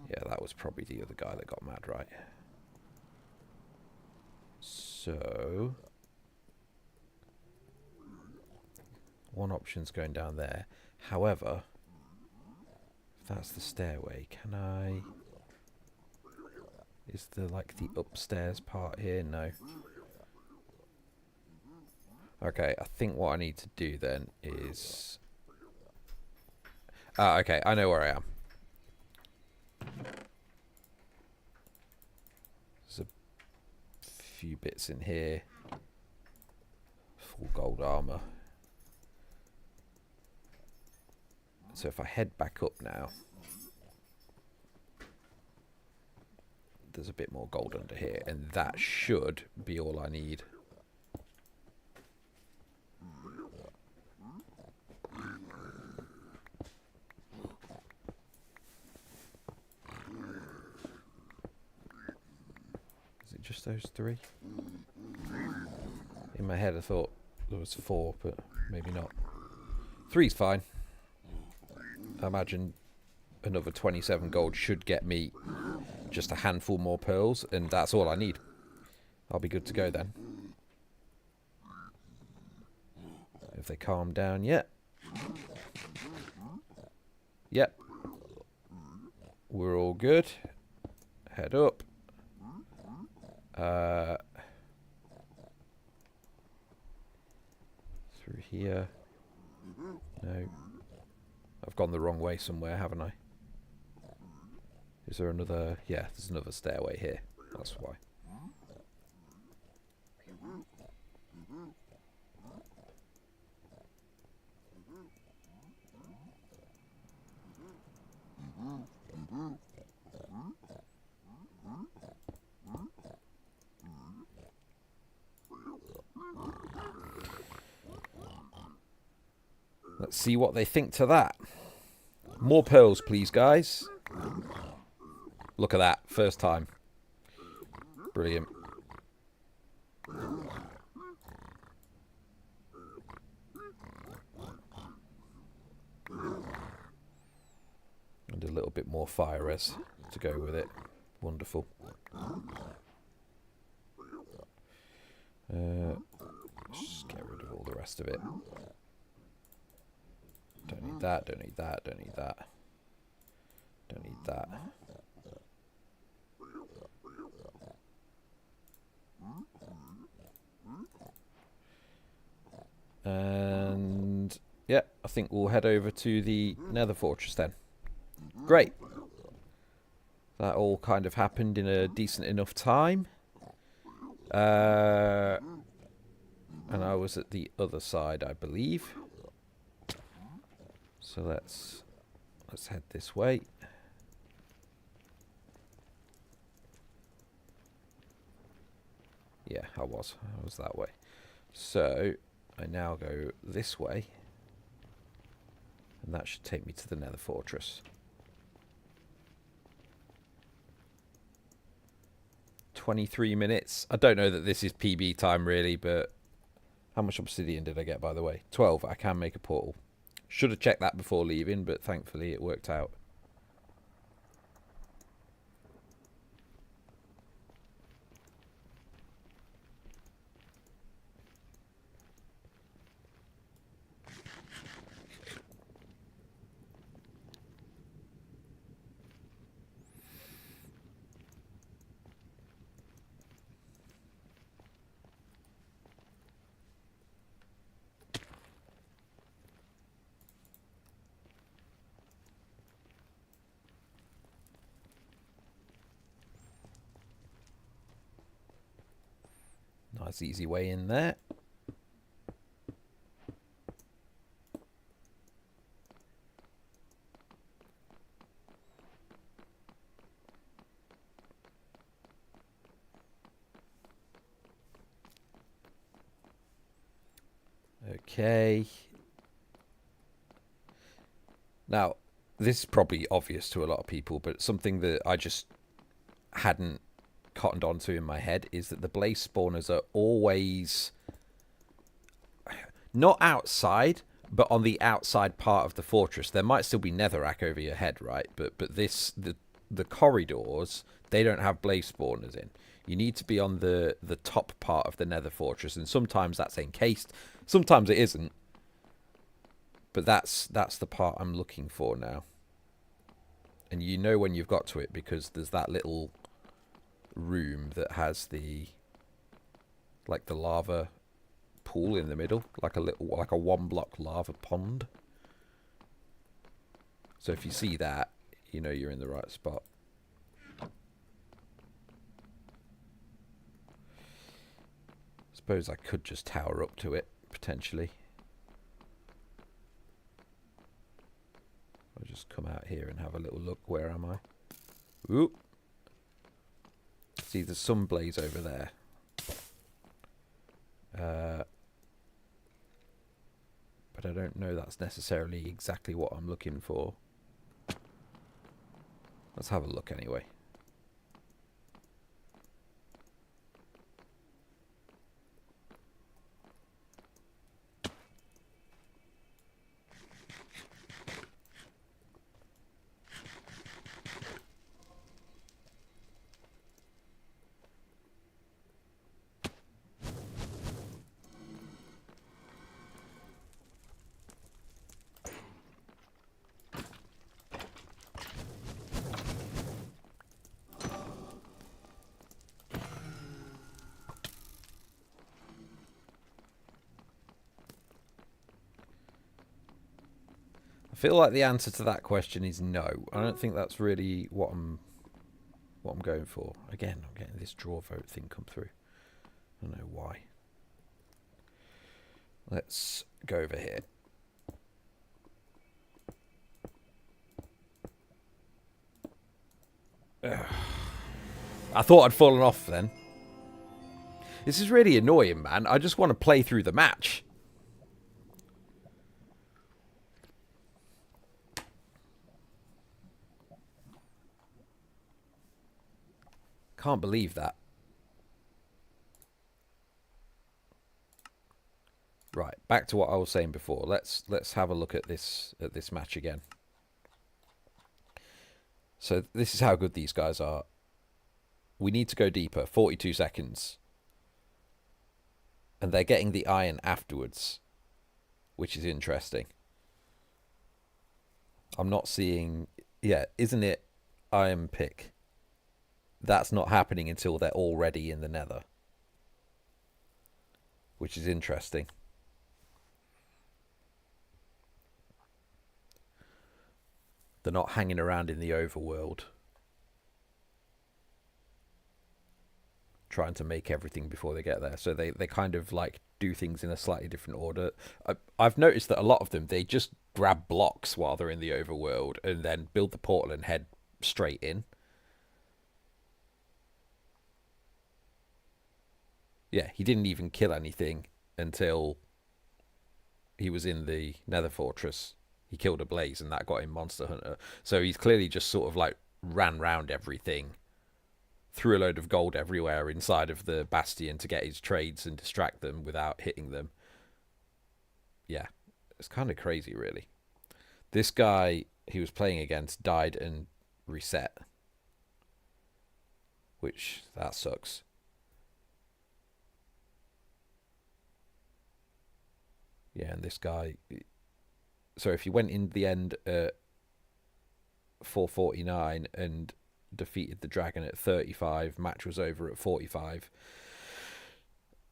Yeah, that was probably the other guy that got mad, right? So... one option's going down there. However, if that's the stairway, can I... Is there like the upstairs part here? No. Okay, I think what I need to do then is... okay, I know where I am. There's a few bits in here. Full gold armor. So if I head back up now, there's a bit more gold under here, and that should be all I need. Is it just those three? In my head I thought there was 4, but maybe not. 3's fine. I imagine another 27 gold should get me just a handful more pearls, and that's all I need. I'll be good to go then. If they calm down yet. Yep. We're all good. Head up. Through here. No. I've gone the wrong way somewhere, haven't I? Is there another... Yeah, there's another stairway here. That's why. Let's see what they think to that. More pearls, please, guys. Look at that. First time. Brilliant. And a little bit more fire res to go with it. Wonderful. Just get rid of all the rest of it. Don't need that, don't need that, don't need that. Don't need that. And yeah, I think we'll head over to the Nether Fortress then. Great. That all kind of happened in a decent enough time. And I was at the other side, I believe. So let's head this way. Yeah, I was that way. So I now go this way, and that should take me to the Nether Fortress. 23 minutes. I don't know that this is PB time really, but how much obsidian did I get, by the way? 12. I can make a portal. Should have checked that before leaving, but thankfully it worked out. Nice easy way in there. Okay. Now, this is probably obvious to a lot of people, but something that I just hadn't cottoned onto in my head is that the blaze spawners are always not outside, but on the outside part of the fortress. There might still be netherrack over your head, right? But the corridors, they don't have blaze spawners in. You need to be on the top part of the nether fortress, and sometimes that's encased, sometimes it isn't. But that's the part I'm looking for now. And you know when you've got to it because there's that little room that has the lava pool in the middle, like a 1-block lava pond. So if you see that, you know you're in the right spot. Suppose I could just tower up to it potentially. I'll just come out here and have a little look. Where am I? Oop. See, there's some blaze over there. But I don't know that's necessarily exactly what I'm looking for. Let's have a look anyway. I feel like the answer to that question is no. I don't think that's really what I'm going for. Again, I'm getting this draw vote thing come through. I don't know why. Let's go over here. Ugh. I thought I'd fallen off then. This is really annoying, man. I just want to play through the match. Can't believe that. Right, back to what I was saying before. Let's have a look at this match again. So this is how good these guys are. We need to go deeper. 42 seconds. And they're getting the iron afterwards, which is interesting. I'm not seeing... Yeah, isn't it iron pick? That's not happening until they're already in the nether, which is interesting. They're not hanging around in the overworld trying to make everything before they get there. So they kind of like do things in a slightly different order. I've noticed that a lot of them, they just grab blocks while they're in the overworld and then build the portal and head straight in. Yeah, he didn't even kill anything until he was in the Nether Fortress. He killed a blaze and that got him Monster Hunter. So he's clearly just sort of like ran round everything, threw a load of gold everywhere inside of the Bastion to get his trades and distract them without hitting them. Yeah, it's kind of crazy, really. This guy he was playing against died and reset, which that sucks. Yeah, and this guy... So if you went in the end at 4:49 and defeated the dragon at 35, match was over at 45,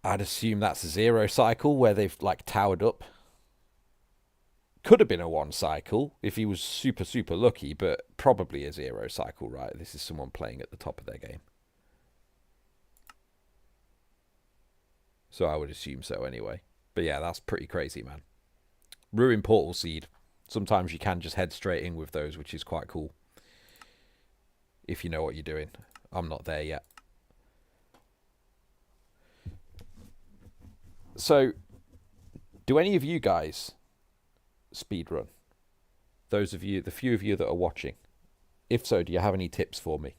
I'd assume that's a 0 cycle where they've like towered up. Could have been a 1 cycle if he was super, super lucky, but probably a 0 cycle, right? This is someone playing at the top of their game. So I would assume so anyway. But yeah, that's pretty crazy, man. Ruin Portal Seed. Sometimes you can just head straight in with those, which is quite cool. If you know what you're doing. I'm not there yet. So, do any of you guys speedrun? Those of you, the few of you that are watching. If so, do you have any tips for me?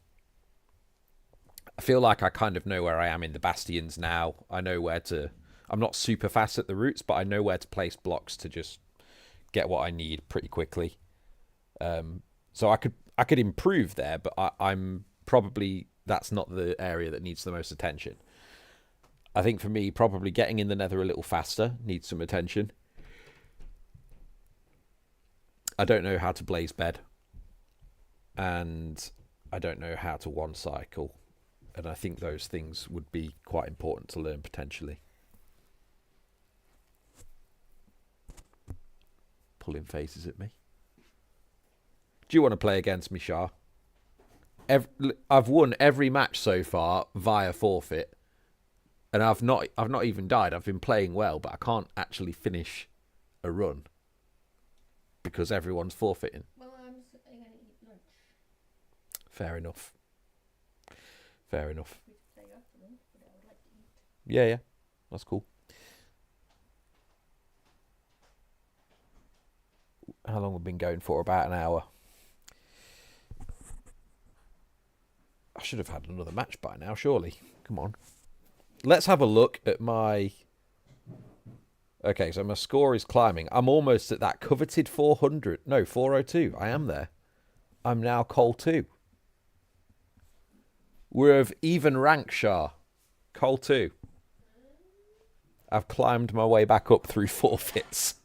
I feel like I kind of know where I am in the bastions now. I know where to... I'm not super fast at the routes, but I know where to place blocks to just get what I need pretty quickly. So I could improve there, but I'm probably... That's not the area that needs the most attention. I think for me, probably getting in the nether a little faster needs some attention. I don't know how to blaze bed. And I don't know how to 1 cycle. And I think those things would be quite important to learn potentially. Pulling faces at me. Do you want to play against me, Shah? I've won every match so far via forfeit. And I've not even died. I've been playing well, but I can't actually finish a run because everyone's forfeiting. Well, I'm going to eat lunch. Fair enough. Fair enough. We could play after lunch, but I would like to eat. Yeah. That's cool. How long have we been going for? About an hour. I should have had another match by now, surely. Come on. Let's have a look at my... Okay, so my score is climbing. I'm almost at that coveted 400. No, 402. I am there. I'm now Col 2. We're of even rank, Shah. Col 2. I've climbed my way back up through forfeits.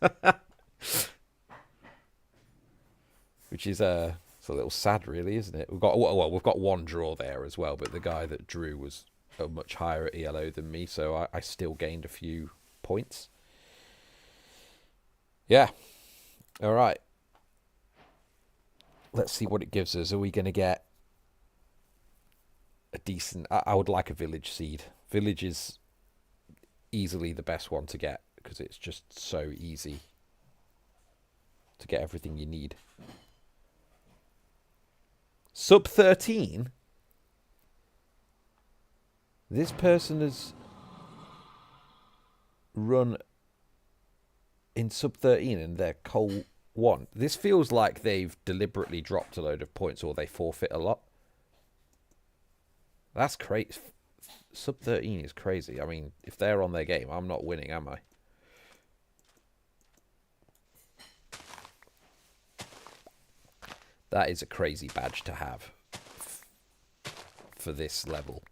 Which is it's a little sad, really, isn't it? We've got 1 draw there as well, but the guy that drew was much higher at ELO than me, so I still gained a few points. Yeah. All right. Let's see what it gives us. Are we going to get a decent... I would like a village seed. Village is easily the best one to get because it's just so easy to get everything you need. Sub 13? This person has run in sub 13 and they're Col 1. This feels like they've deliberately dropped a load of points or they forfeit a lot. That's crazy. Sub 13 is crazy. I mean, if they're on their game, I'm not winning, am I? That is a crazy badge to have for this level.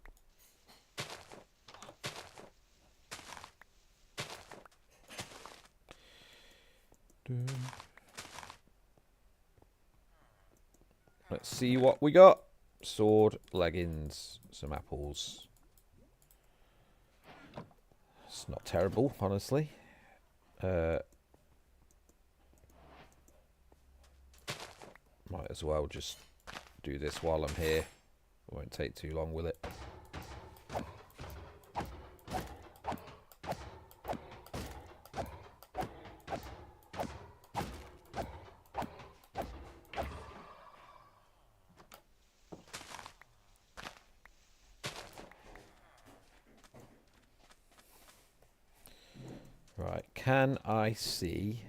Let's see what we got. Sword, leggings, some apples. It's not terrible, honestly. Might as well just do this while I'm here. It won't take too long, will it? Right, can I see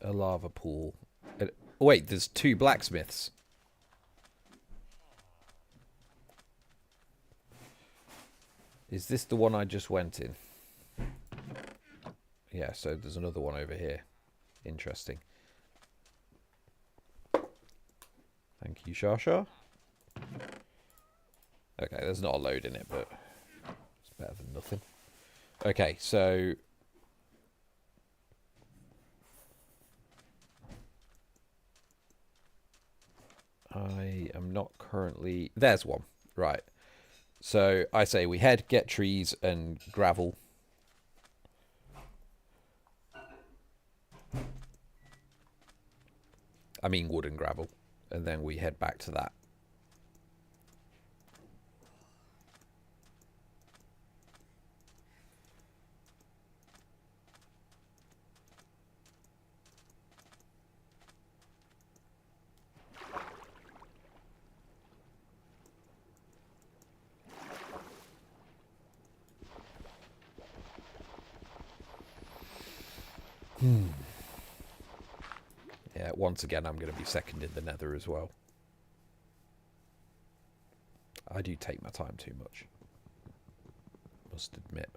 a lava pool? Wait, there's 2 blacksmiths. Is this the one I just went in? Yeah, so there's another one over here. Interesting. Thank you, Shasha. Okay, there's not a load in it, but it's better than nothing. Okay, so I am not currently... There's one. Right. So I say we head, get trees and gravel. I mean wood and gravel. And then we head back to that. Yeah, once again, I'm going to be second in the nether as well. I do take my time too much. Must admit.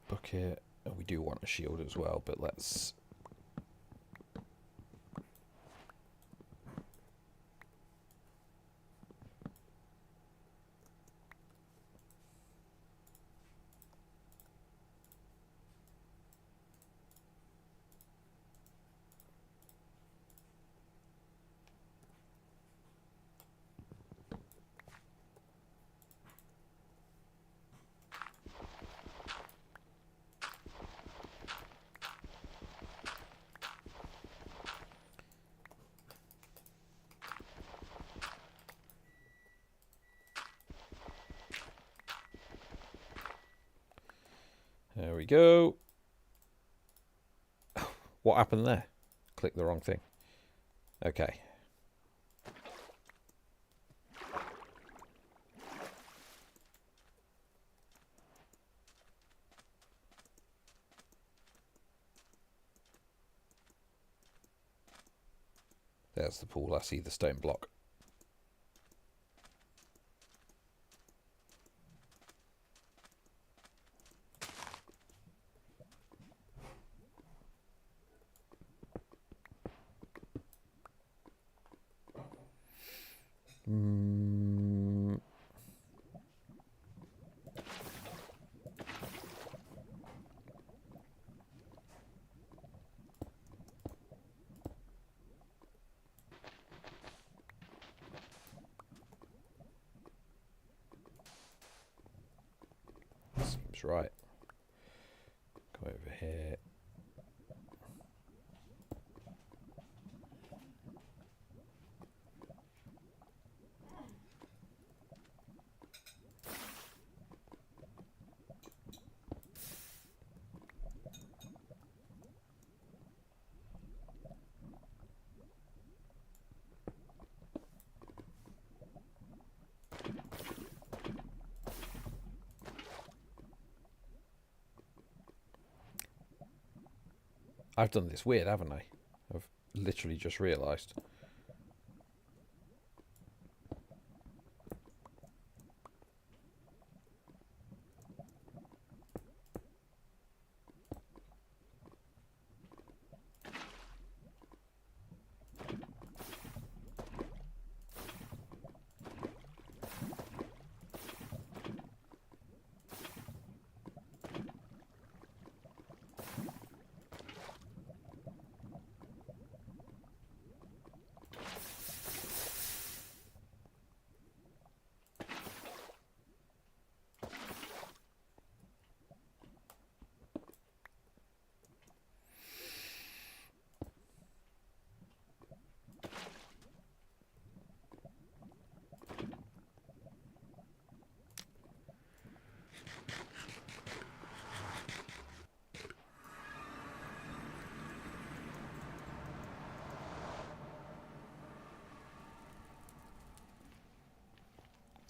Bucket. Oh, we do want a shield as well, but let's... There we go. What happened there? Click the wrong thing. Okay. There's the pool. I see the stone block. Seems right. Go over here. I've done this weird, haven't I? I've literally just realised.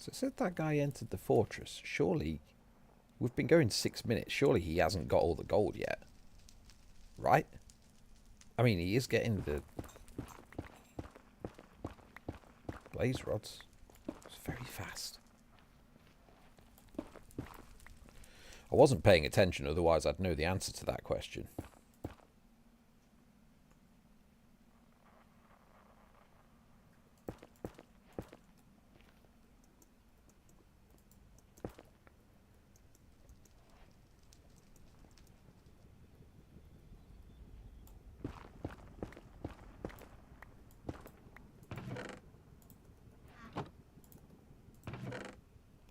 So it said that guy entered the fortress. Surely, we've been going 6 minutes. Surely he hasn't got all the gold yet. Right? I mean, he is getting the blaze rods. It's very fast. I wasn't paying attention, otherwise I'd know the answer to that question.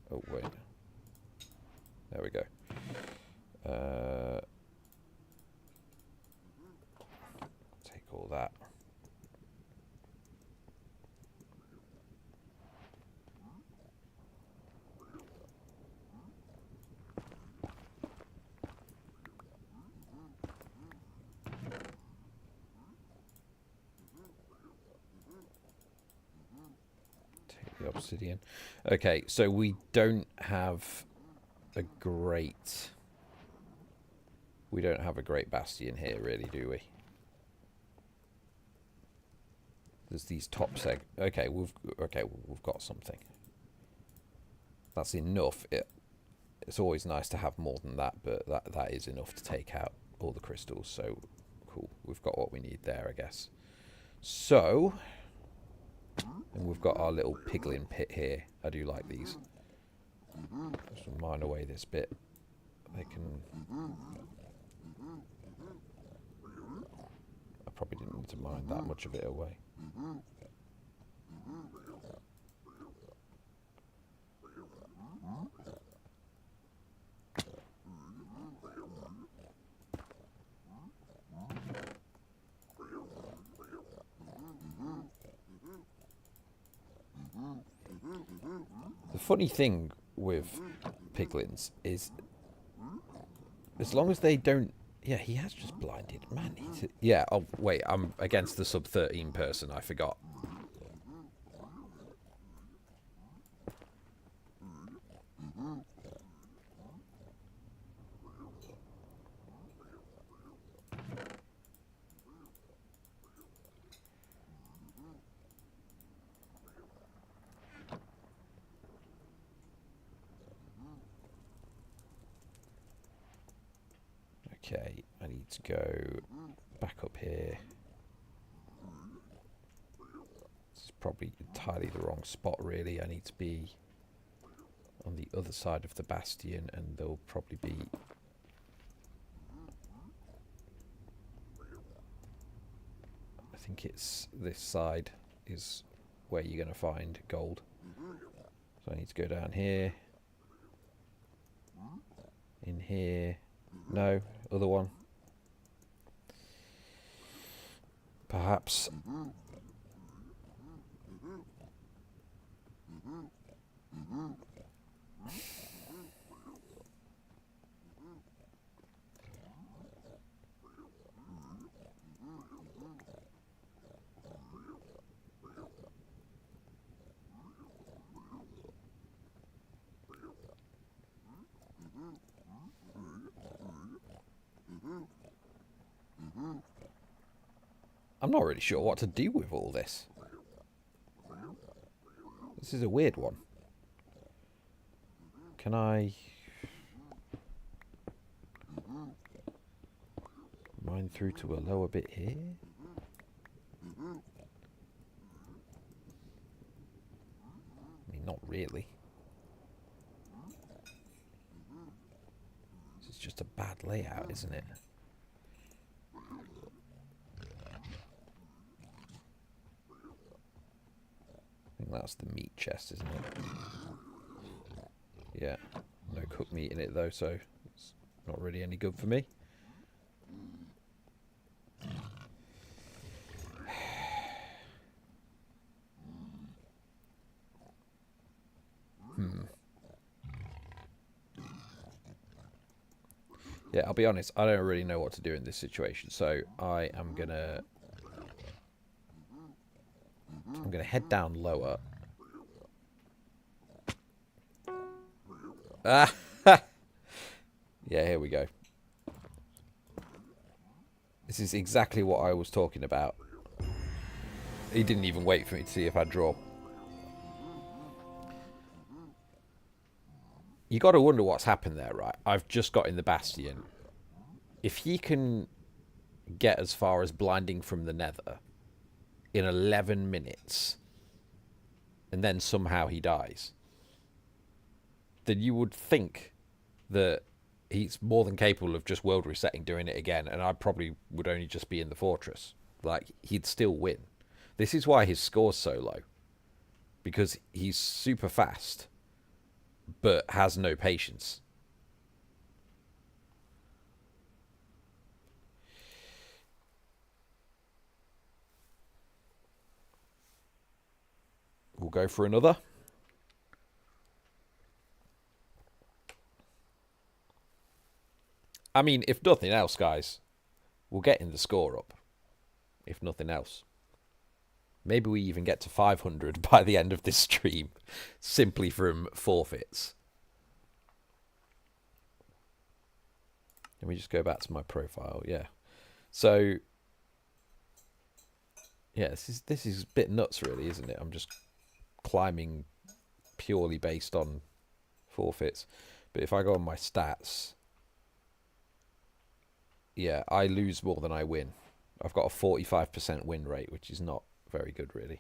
Oh, wait. There we go. Take all that. Take the obsidian. Okay, so we don't have a great... We don't have a great bastion here, really, do we? There's these top seg. Okay, we've got something. That's enough. It's always nice to have more than that, but that is enough to take out all the crystals. So cool. We've got what we need there, I guess. So, and we've got our little piglin pit here. I do like these. Just mine away this bit. They can. I probably didn't need to mine that much of it away. The funny thing with piglins is, as long as they don't... Yeah, he has just blinded. Man, yeah, oh, wait, I'm against the sub-13 person, I forgot. Okay, I need to go back up here. This is probably entirely the wrong spot, really. I need to be on the other side of the bastion, and there'll probably be... I think it's this side is where you're going to find gold. So I need to go down here. In here. No, other one. Perhaps. I'm not really sure what to do with all this. This is a weird one. Can I mine through to a lower bit here? I mean, not really. This is just a bad layout, isn't it? I think that's the meat chest, isn't it? Yeah. No cooked meat in it, though, so it's not really any good for me. Yeah, I'll be honest, I don't really know what to do in this situation, so I'm gonna head down lower. Ah! Yeah, here we go. This is exactly what I was talking about. He didn't even wait for me to see if I'd draw. You got to wonder what's happened there, right? I've just got in the Bastion. If he can get as far as blinding from the Nether in 11 minutes, and then somehow he dies, then you would think that he's more than capable of just world resetting, doing it again, and I probably would only just be in the fortress. Like, he'd still win. This is why his score's so low. Because he's super fast, but has no patience. We'll go for another. I mean, if nothing else, guys, we're getting the score up. If nothing else. Maybe we even get to 500 by the end of this stream, simply from forfeits. Let me just go back to my profile. Yeah. So, yeah, this is a bit nuts, really, isn't it? I'm just climbing purely based on forfeits. But if I go on my stats, yeah, I lose more than I win. I've got a 45% win rate, which is not very good, really.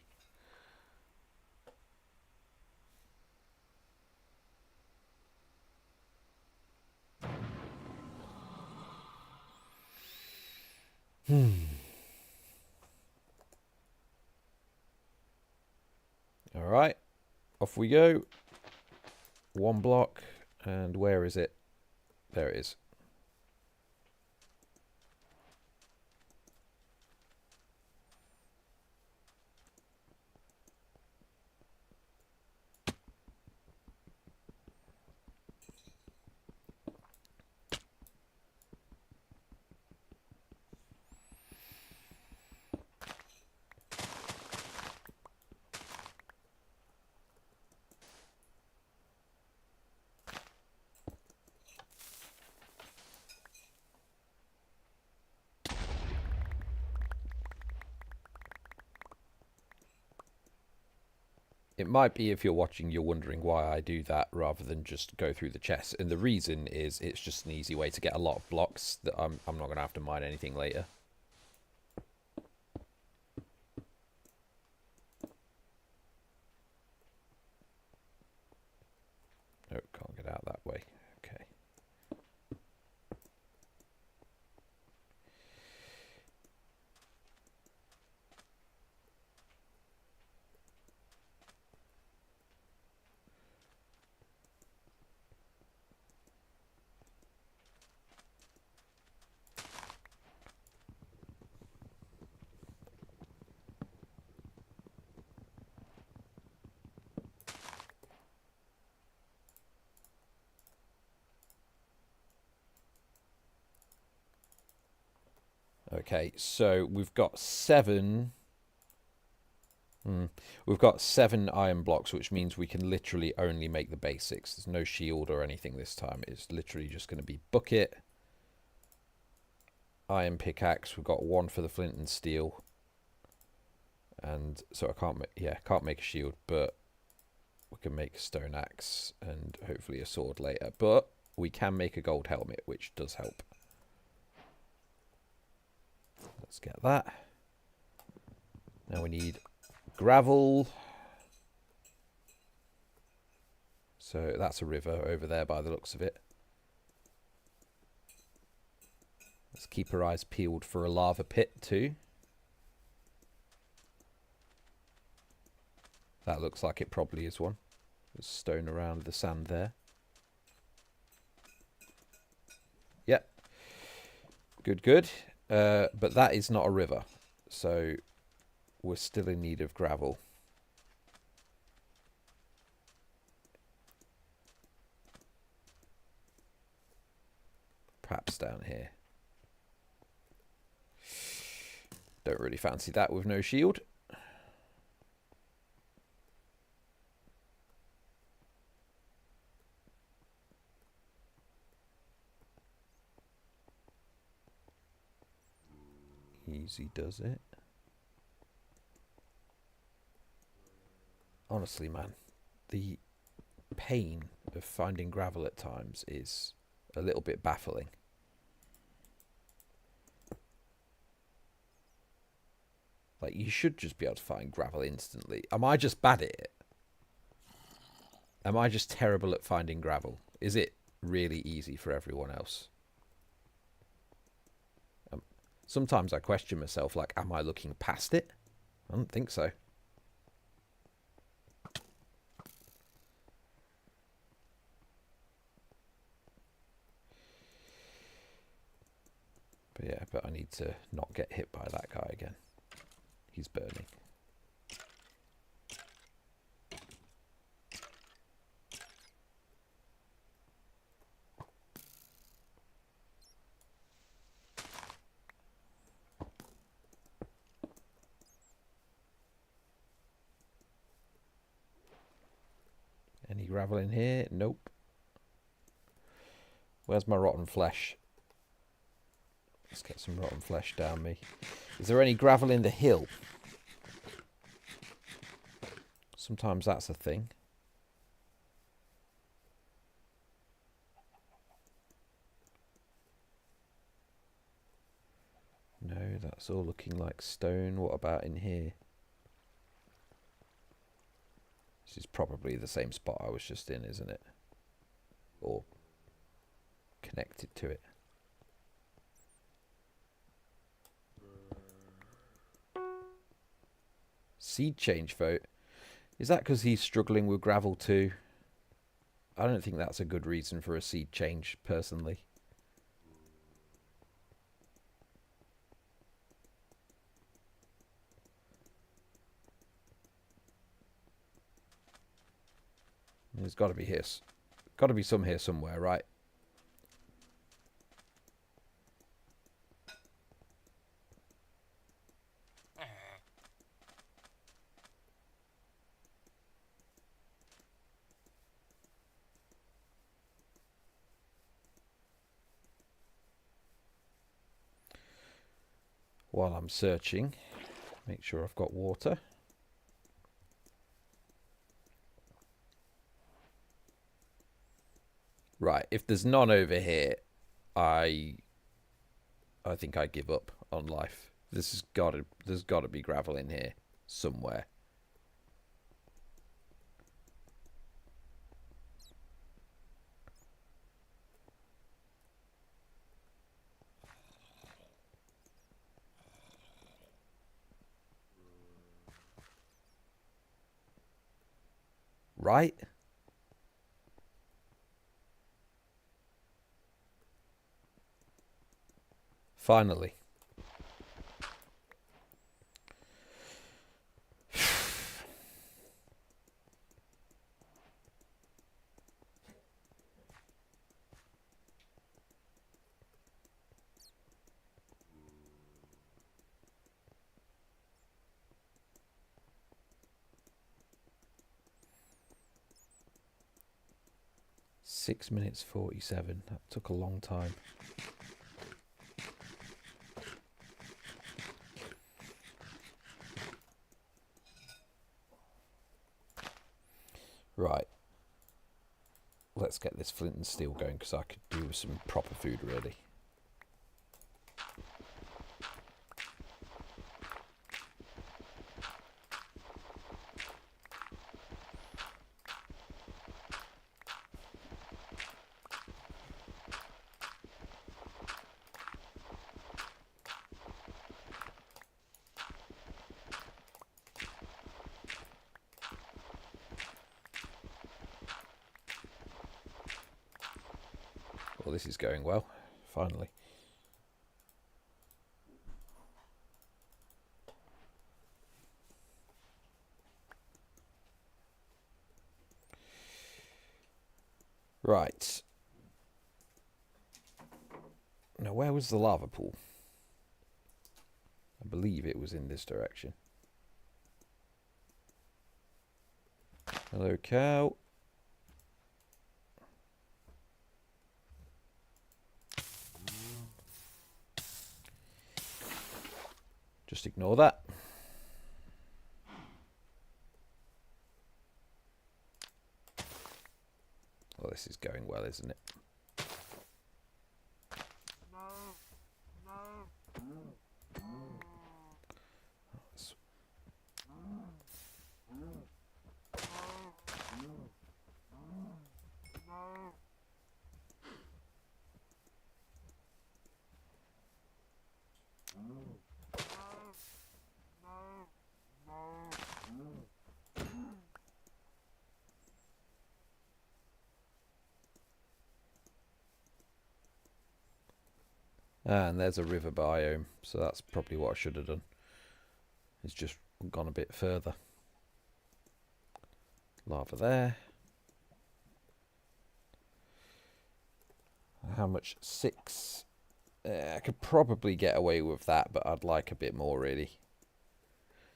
All right, off we go. One block, and where is it? There it is. It might be, if you're watching, you're wondering why I do that rather than just go through the chest. And the reason is it's just an easy way to get a lot of blocks that I'm not going to have to mine anything later. Oh, can't get out that way. Okay. Okay, so we've got 7. We've got 7 iron blocks, which means we can literally only make the basics. There's no shield or anything this time. It's literally just going to be bucket, iron pickaxe. We've got 1 for the flint and steel. and so I can't make a shield, but we can make a stone axe and hopefully a sword later. But we can make a gold helmet, which does help. Let's get that. Now we need gravel. So that's a river over there by the looks of it. Let's keep our eyes peeled for a lava pit too. That looks like it probably is one. There's stone around the sand there. Yep. Good, good. But that is not a river. So we're still in need of gravel. Perhaps down here. Don't really fancy that with no shield. Easy does it. Honestly, man, the pain of finding gravel at times is a little bit baffling. Like, you should just be able to find gravel instantly. Am I just bad at it? Am I just terrible at finding gravel? Is it really easy for everyone else? Sometimes I question myself, like, am I looking past it? I don't think so. But yeah, but I need to not get hit by that guy again. He's burning. Any gravel in here? Nope. Where's my rotten flesh? Let's get some rotten flesh down me. Is there any gravel in the hill? Sometimes that's a thing. No, that's all looking like stone. What about in here? This is probably the same spot I was just in, isn't it? Or connected to it. Seed change vote. Is that because he's struggling with gravel too? I don't think that's a good reason for a seed change, personally. There's got to be here. Got to be some here somewhere, right? While I'm searching, make sure I've got water. Right, if there's none over here, I think I give up on life. There's got to be gravel in here somewhere. Right? Finally. Six minutes 47. That took a long time. Right. Let's get this flint and steel going, because I could do with some proper food, really. Well, this is going well, finally. Right. Now, where was the lava pool? I believe it was in this direction. Hello, cow. Just ignore that. Well, this is going well, isn't it? And there's a river biome, so that's probably what I should have done. It's just gone a bit further. Lava there. How much? 6. I could probably get away with that, but I'd like a bit more, really.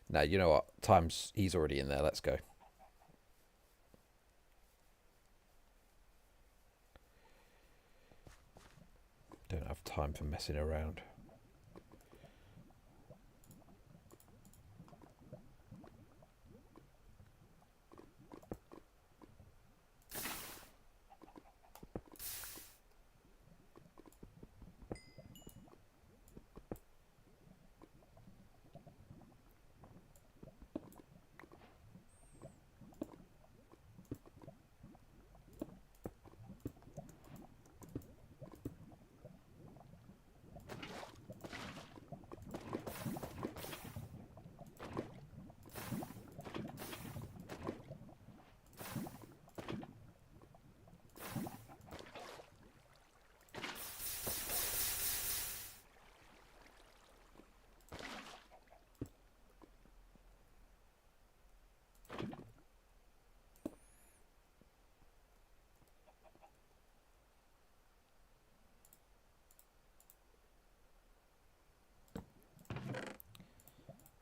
Now, you know what? He's already in there. Let's go. Don't have time for messing around.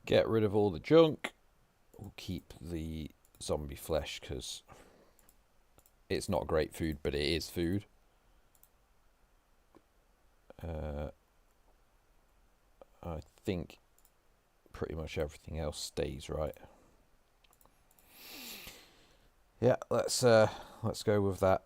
Get rid of all the junk. We'll keep the zombie flesh because it's not great food, but it is food. I think pretty much everything else stays, right? Yeah, let's go with that.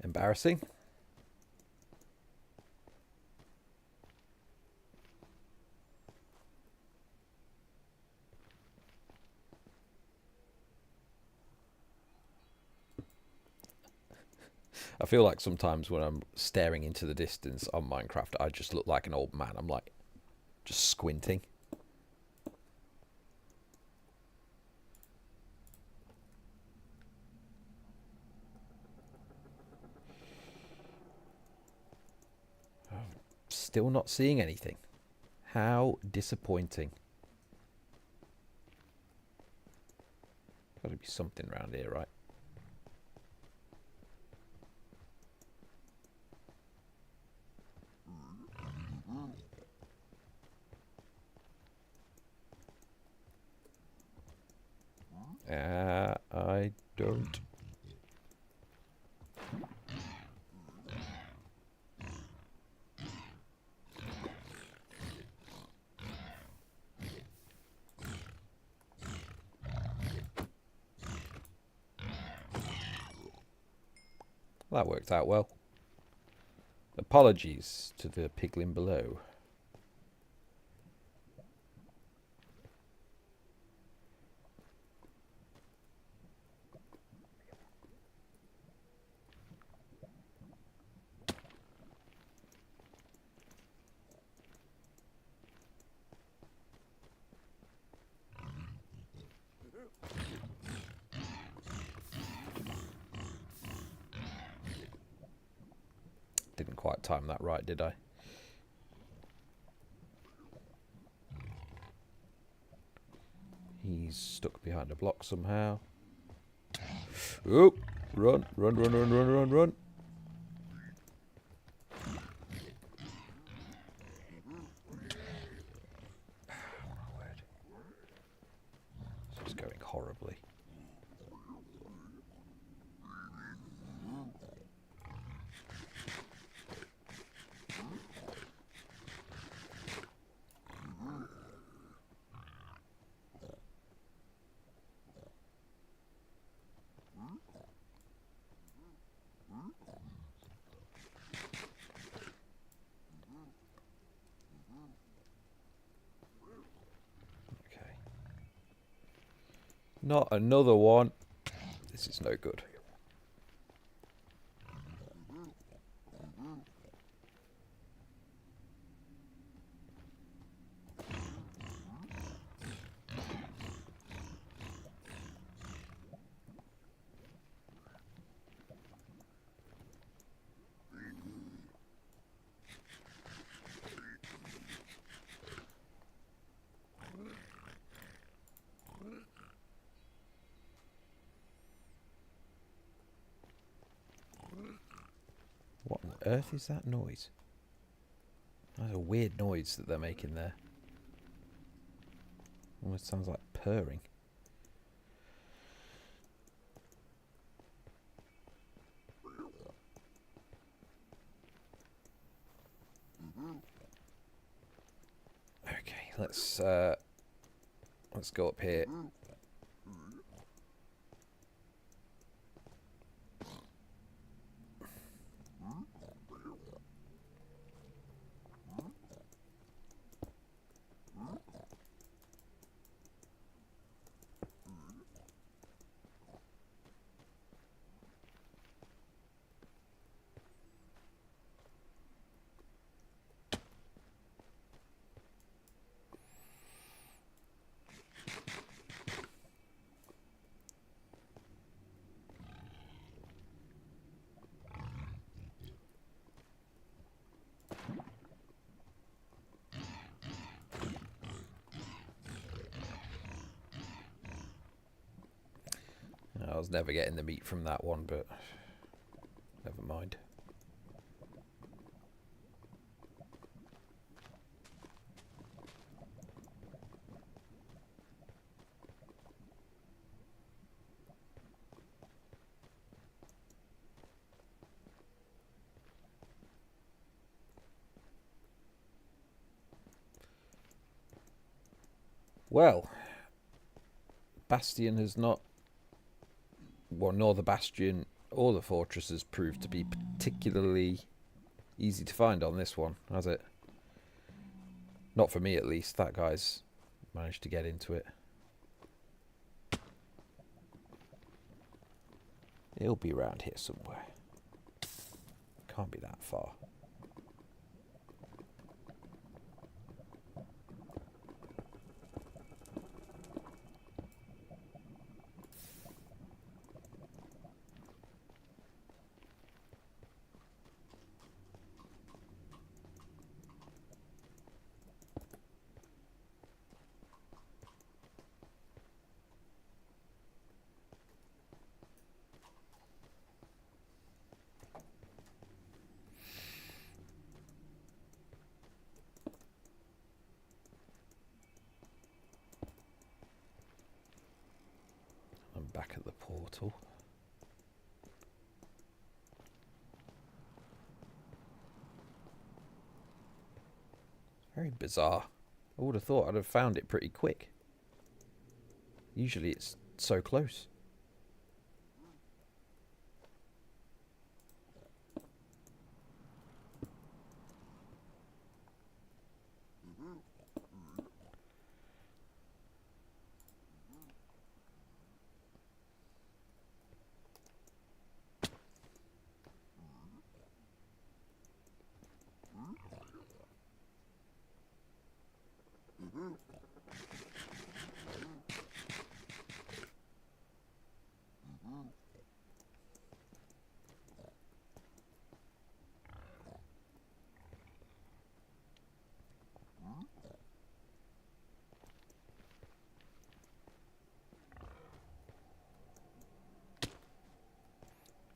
Embarrassing. I feel like sometimes when I'm staring into the distance on Minecraft, I just look like an old man. I'm like, just squinting. Still not seeing anything. How disappointing. Gotta be something around here, right? I don't. That worked out well. Apologies to the piglin below. Didn't quite time that right, did I? He's stuck behind a block somehow. Oh! Run, run, run, run, run, run, run. My word. This is going horribly. Not another one. This is no good. What on earth is that noise? That's a weird noise that they're making there. Almost sounds like purring. Okay, let's go up here. I was never getting the meat from that one, but never mind. Well, Bastion has not... Well, nor the Bastion or the Fortress has proved to be particularly easy to find on this one, has it? Not for me, at least. That guy's managed to get into it. He'll be around here somewhere. Can't be that far. I'm back at the portal. Very bizarre. I would have thought I'd have found it pretty quick. Usually it's so close.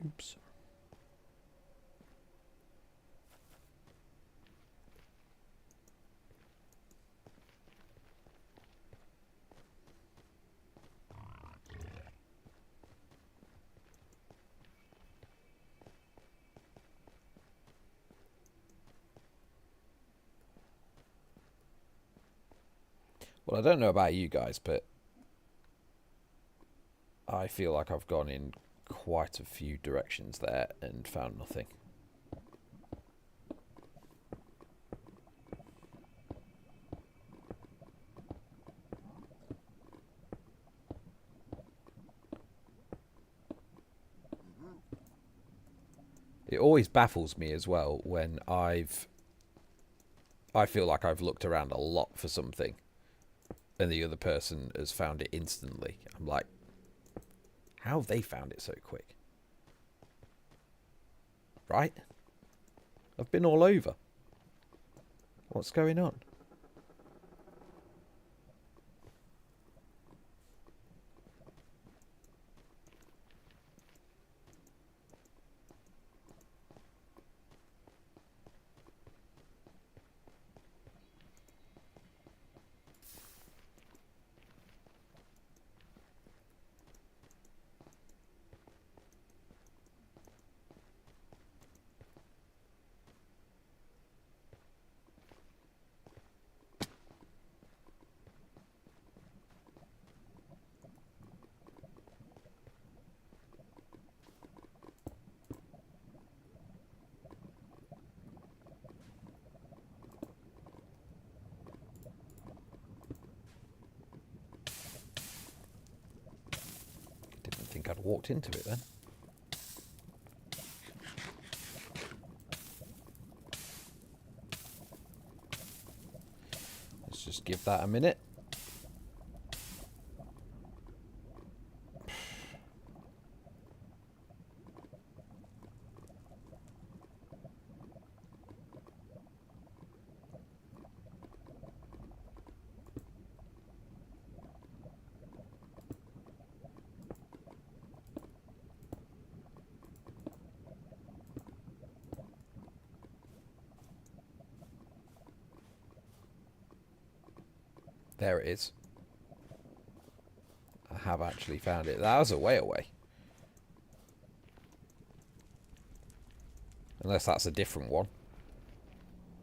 Oops. Well, I don't know about you guys, but I feel like I've gone in quite a few directions there and found nothing. It always baffles me as well when I feel like I've looked around a lot for something and the other person has found it instantly. I'm like, how have they found it so quick? Right? I've been all over. What's going on? Didn't think I'd walked into it then. Let's just give that a minute. There it is. I have actually found it. That was a way away. Unless that's a different one.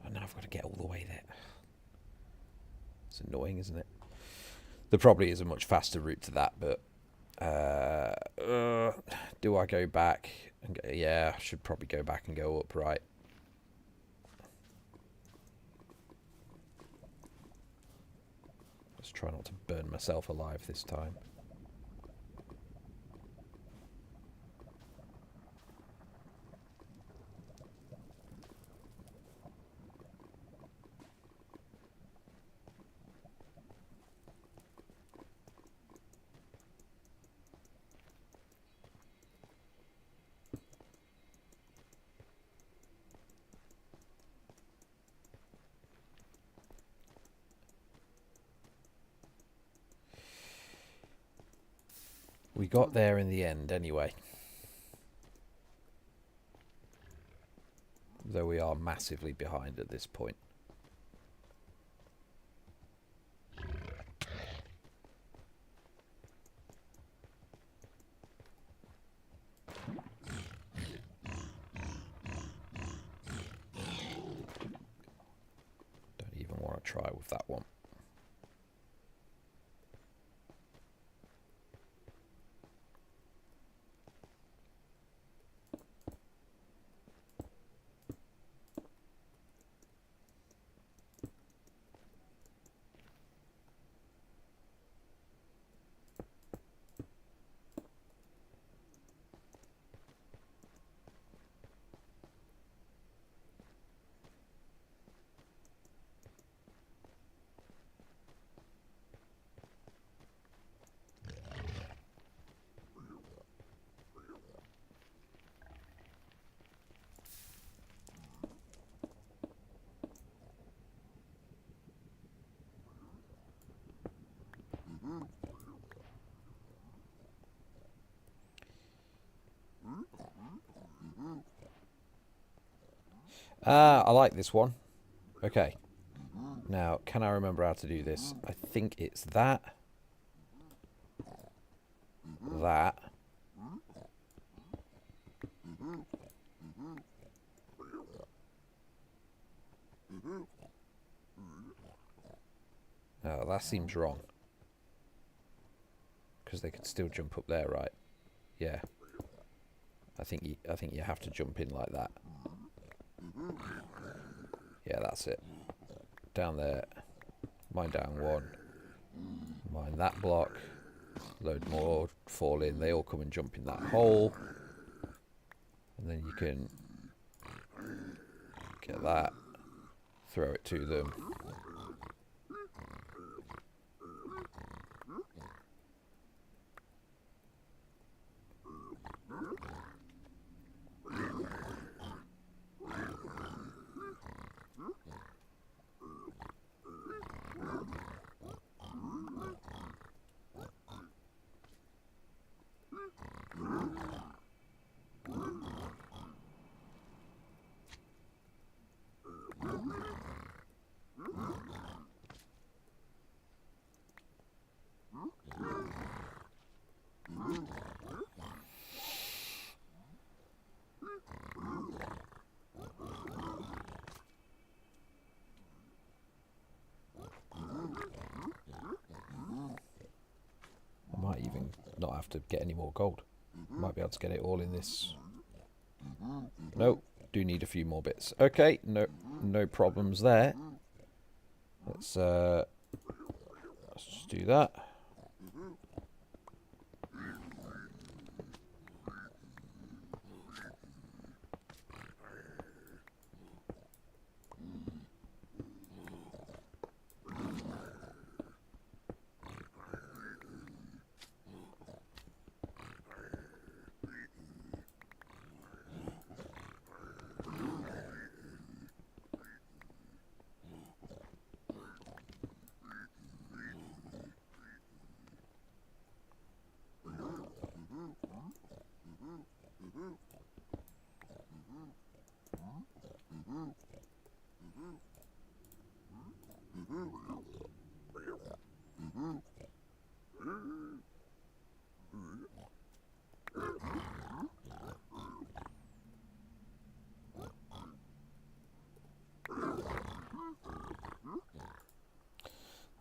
And now I've got to get all the way there. It's annoying, isn't it? There probably is a much faster route to that, but do I go back? And go, yeah, I should probably go back and go up, right? Let's try not to burn myself alive this time. We got there in the end anyway. Though we are massively behind at this point. Don't even want to try with that one. I like this one. Okay. Now, can I remember how to do this? I think it's that. That. Oh, that seems wrong. Because they could still jump up there, right? Yeah. I think you have to jump in like that. Yeah, that's it. Down there. Mine down one. Mine that block. Load more. Fall in. They all come and jump in that hole. And then you can get that. Throw it to them. I might even not have to get any more gold. Might be able to get it all in this. Nope, do need a few more bits. Okay, no problems there. Let's just do that.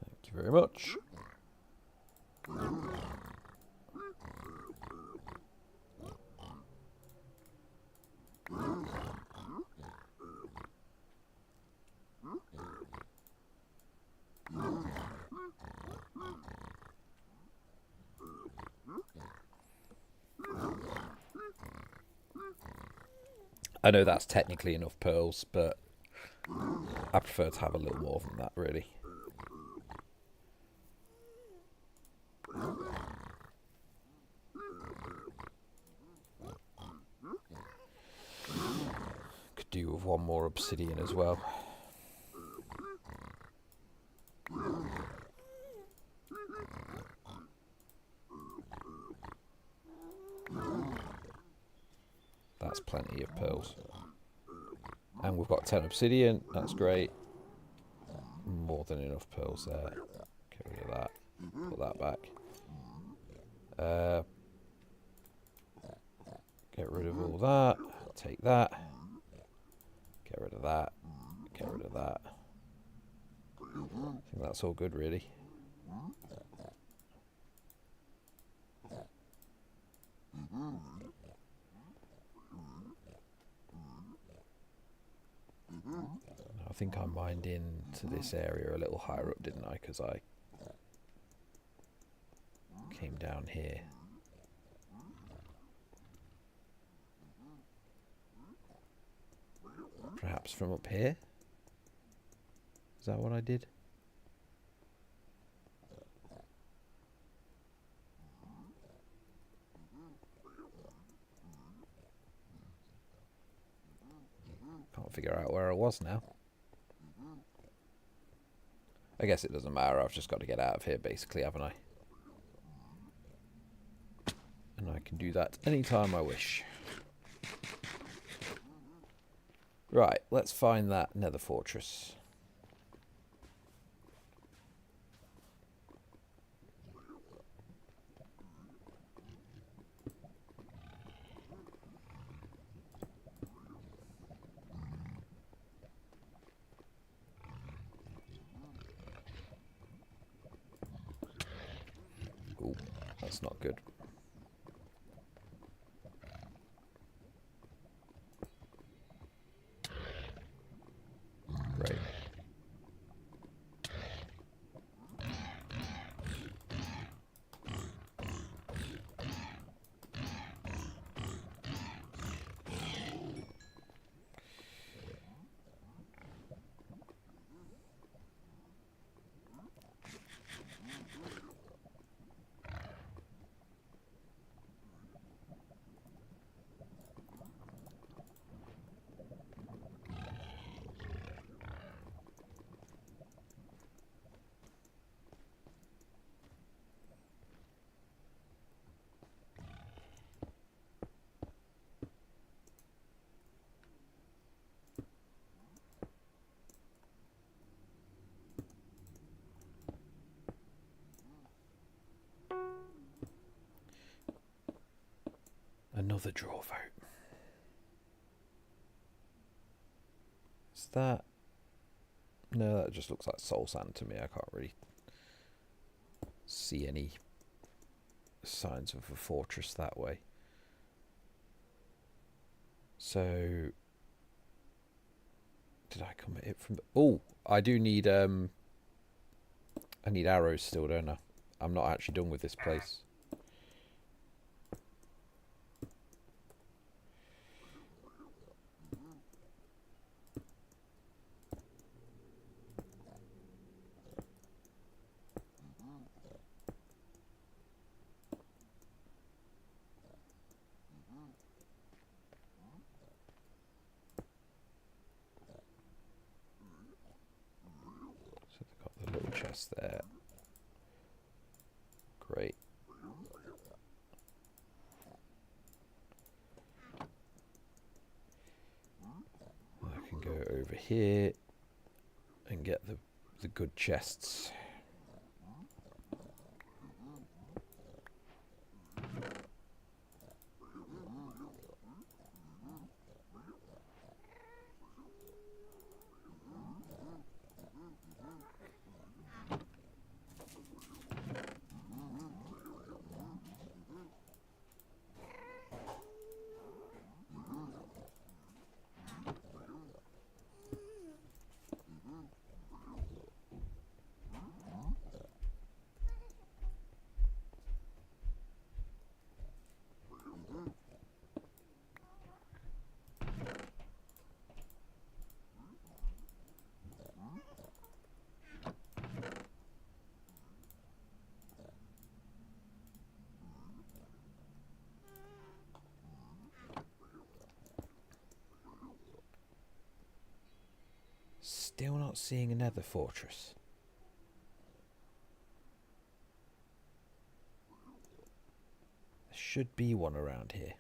Thank you very much. I know that's technically enough pearls, but I prefer to have a little more than that, really. Could do with one more obsidian as well. That's plenty of pearls. And we've got 10 obsidian. That's great. More than enough pearls there. Get rid of that. Put that back. Get rid of all that. Take that. Get rid of that. Get rid of that. I think that's all good, really. I think I mined into this area a little higher up, didn't I? Because I came down here. Perhaps from up here? Is that what I did? Can't figure out where I was now. I guess it doesn't matter, I've just got to get out of here basically, haven't I? And I can do that anytime I wish. Right, let's find that nether fortress. Ooh, that's not good. Great. Another draw vote. Is that... No, that just looks like soul sand to me. I can't really see any signs of a fortress that way. So... Did I come at it from... Oh, I do need... I need arrows still, don't I? I'm not actually done with this place. So they've got the little chest there. Great. I can go over here and get the good chests. Still not seeing a nether fortress. There should be one around here.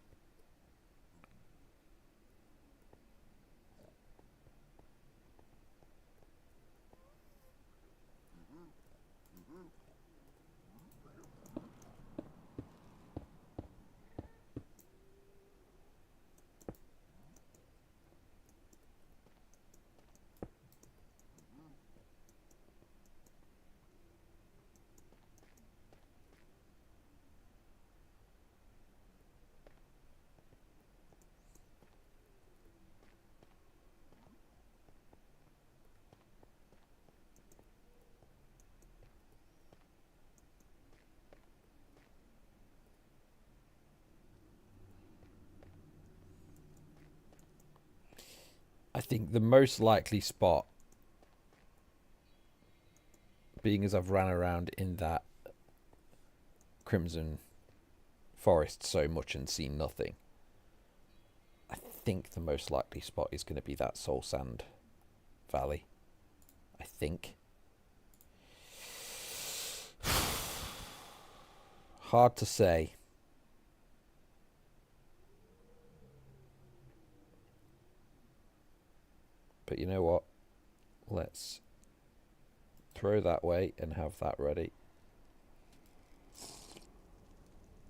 think the most likely spot, being as I've ran around in that Crimson Forest so much and seen nothing, I think the most likely spot is going to be that Soul Sand Valley. I think. Hard to say. But you know what? Let's throw that way and have that ready.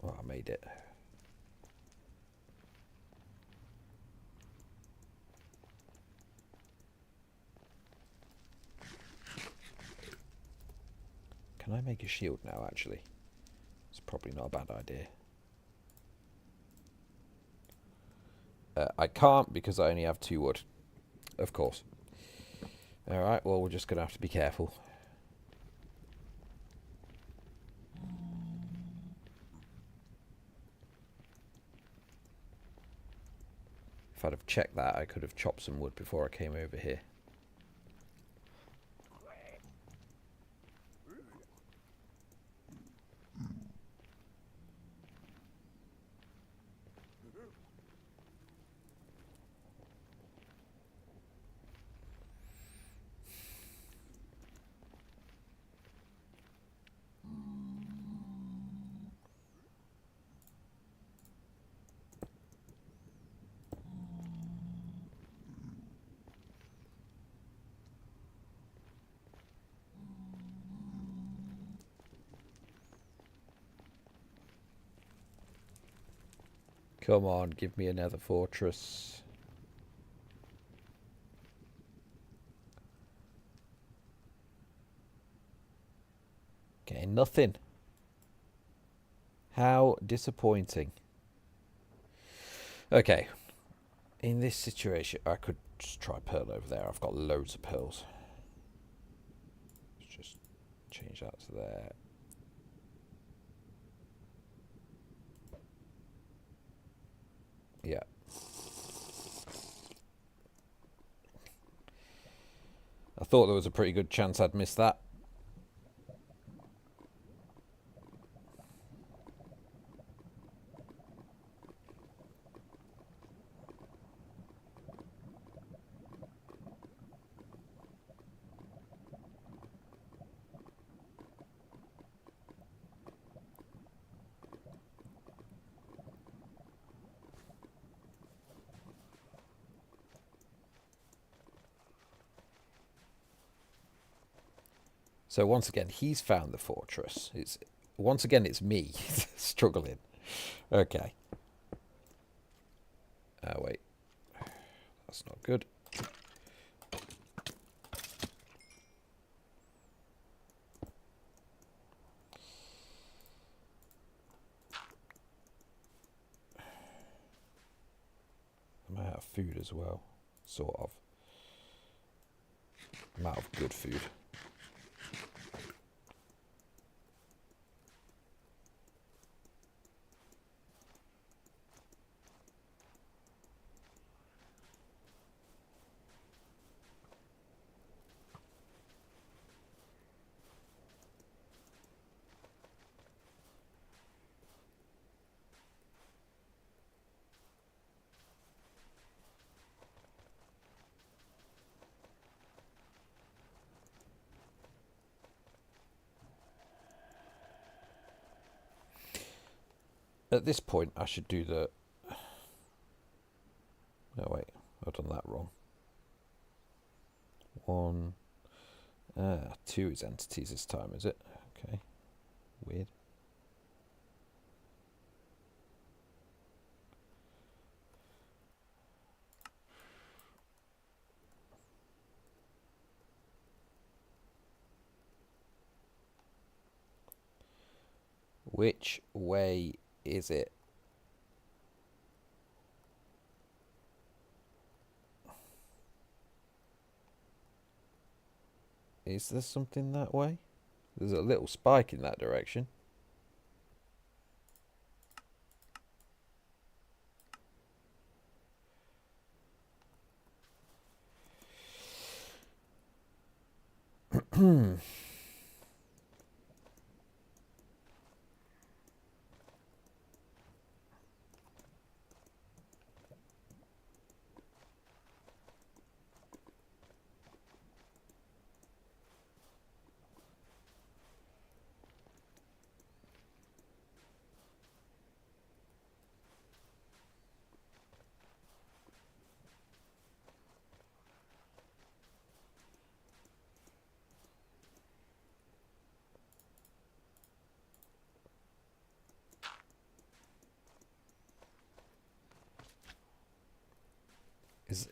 Oh, I made it. Can I make a shield now, actually? It's probably not a bad idea. I can't because I only have 2 wood. Of course. Alright, well, we're just going to have to be careful. If I'd have checked that, I could have chopped some wood before I came over here. Come on, give me another fortress. Okay, nothing. How disappointing. Okay. In this situation, I could just try pearl over there. I've got loads of pearls. Let's just change that to there. Yeah. I thought there was a pretty good chance I'd miss that. So once again, he's found the fortress. Once again, it's me struggling. Okay. Oh, wait. That's not good. I'm out of food as well. Sort of. I'm out of good food. At this point, I should do the... Oh, wait. I've done that wrong. 1... 2 is entities this time, is it? Okay. Weird. Which way is it? Is there something that way? There's a little spike in that direction.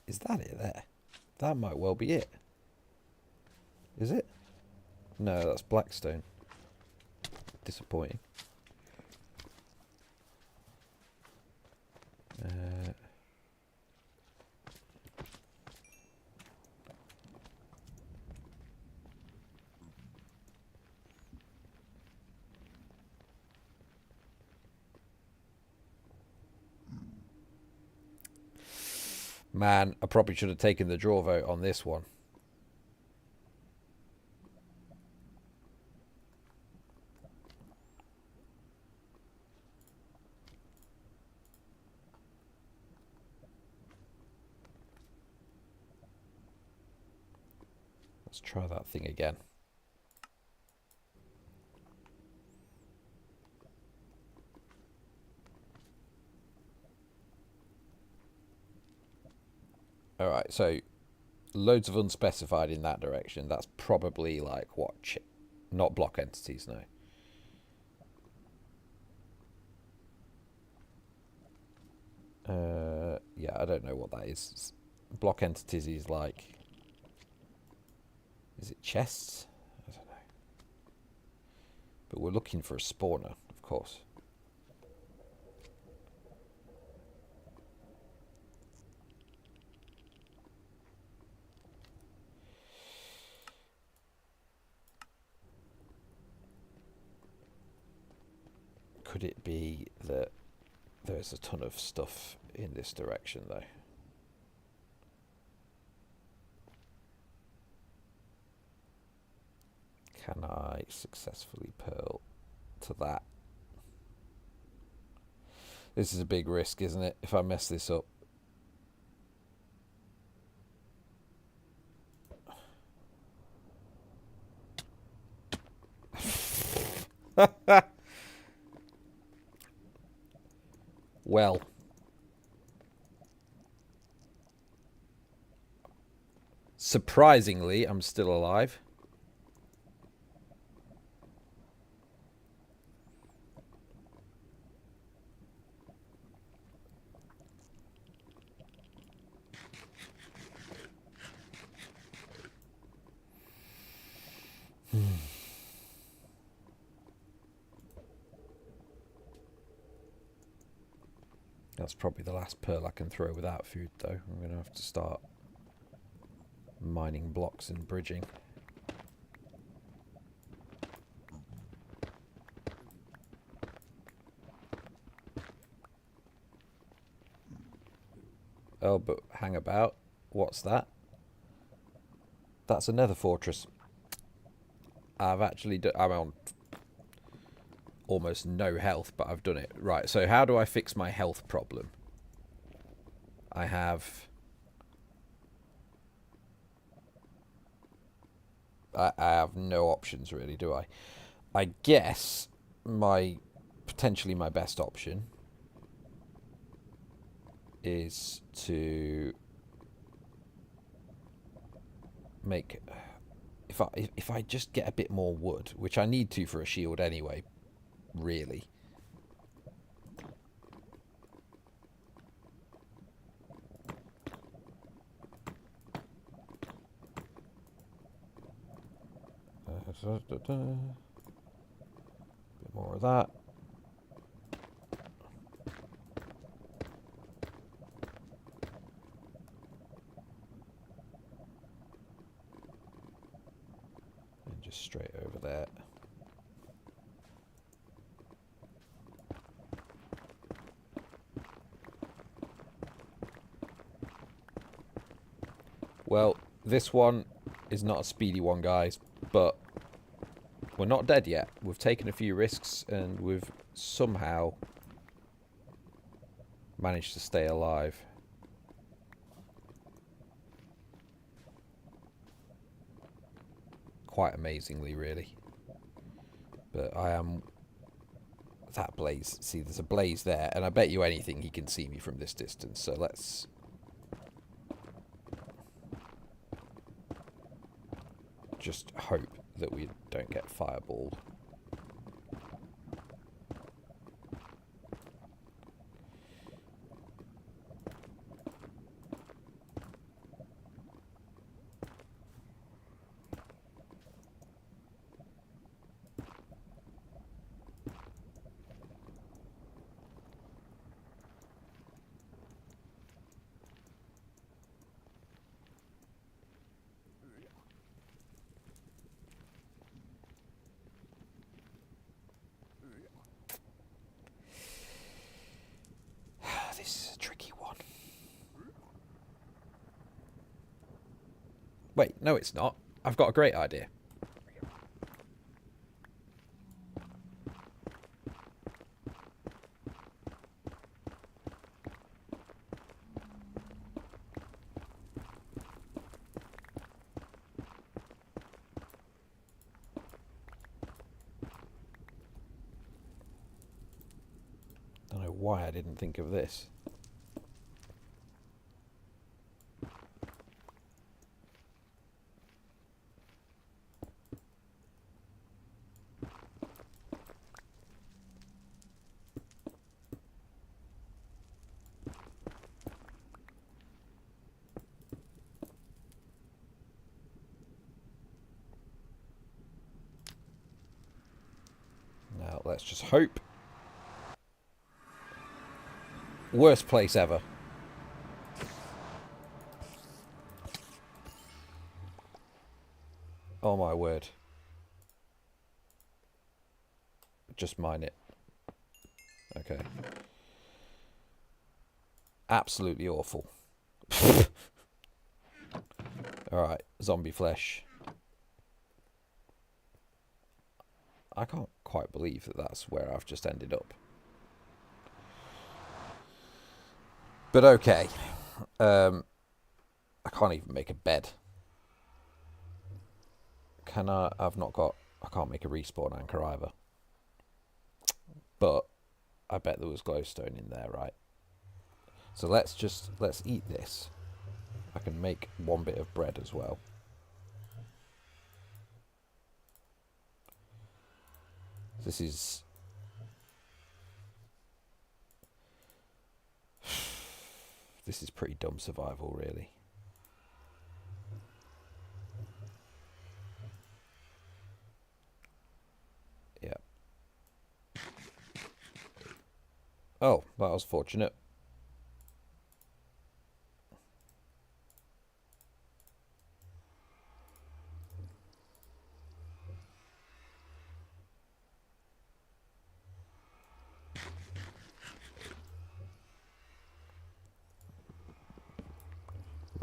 Is that it there? That might well be it. Is it? No, that's Blackstone. Disappointing. Man, I probably should have taken the draw vote on this one. Let's try that thing again. Alright, so loads of unspecified in that direction. That's probably like what? Not block entities, no. Yeah, I don't know what that is. Block entities is like... Is it chests? I don't know. But we're looking for a spawner, of course. Could it be that there's a ton of stuff in this direction, though? Can I successfully pearl to that? This is a big risk, isn't it? If I mess this up. Well. Surprisingly, I'm still alive. That's probably the last pearl I can throw without food, though. I'm going to have to start mining blocks and bridging. Oh, but hang about. What's that? That's another fortress. I'm on almost no health, but I've done it. Right, so how do I fix my health problem? I have no options, really, do I? I guess potentially my best option is to make... If I just get a bit more wood, which I need to for a shield anyway, really. Bit more of that. And just straight over there. Well, this one is not a speedy one, guys. But we're not dead yet. We've taken a few risks and we've somehow managed to stay alive. Quite amazingly, really. But I am... That blaze. See, there's a blaze there, and I bet you anything he can see me from this distance. So let's... just hope that we don't get fireballed. This is a tricky one. Wait, no it's not. I've got a great idea. I don't know why I didn't think of this. Now, let's just hope. Worst place ever. Oh my word. Just mine it. Okay. Absolutely awful. Alright, zombie flesh. I can't quite believe that that's where I've just ended up. But okay. I can't even make a bed. Can I? I've not got... I can't make a respawn anchor either. But I bet there was glowstone in there, right? So let's eat this. I can make one bit of bread as well. This is... This is pretty dumb survival, really. Yeah. Oh, that was fortunate.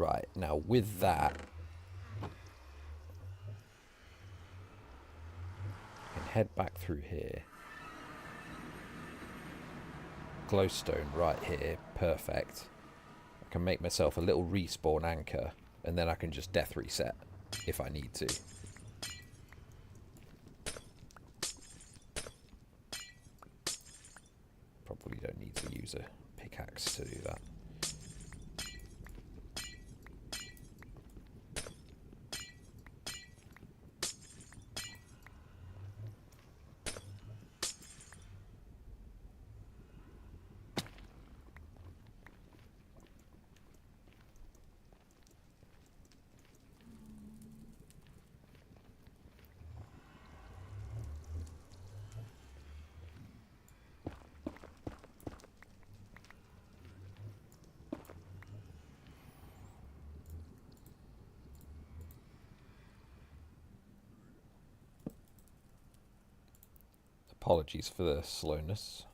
Right, now with that, I can head back through here. Glowstone right here, perfect. I can make myself a little respawn anchor, and then I can just death reset if I need to. Probably don't need to use a pickaxe to do that. Apologies for the slowness.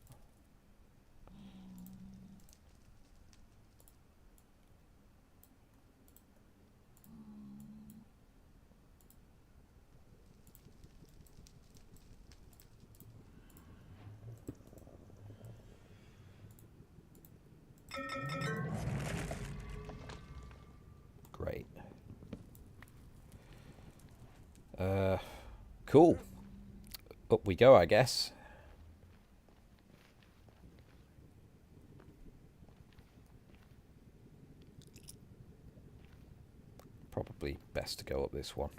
Great. Cool. Up we go, I guess. Probably best to go up this one.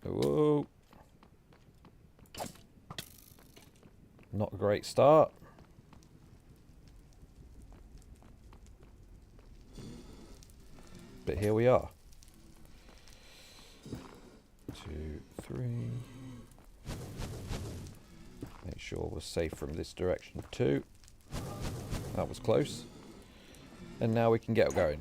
Whoa. Not a great start. But here we are. 2, 3. Make sure we're safe from this direction too. That was close. And now we can get going.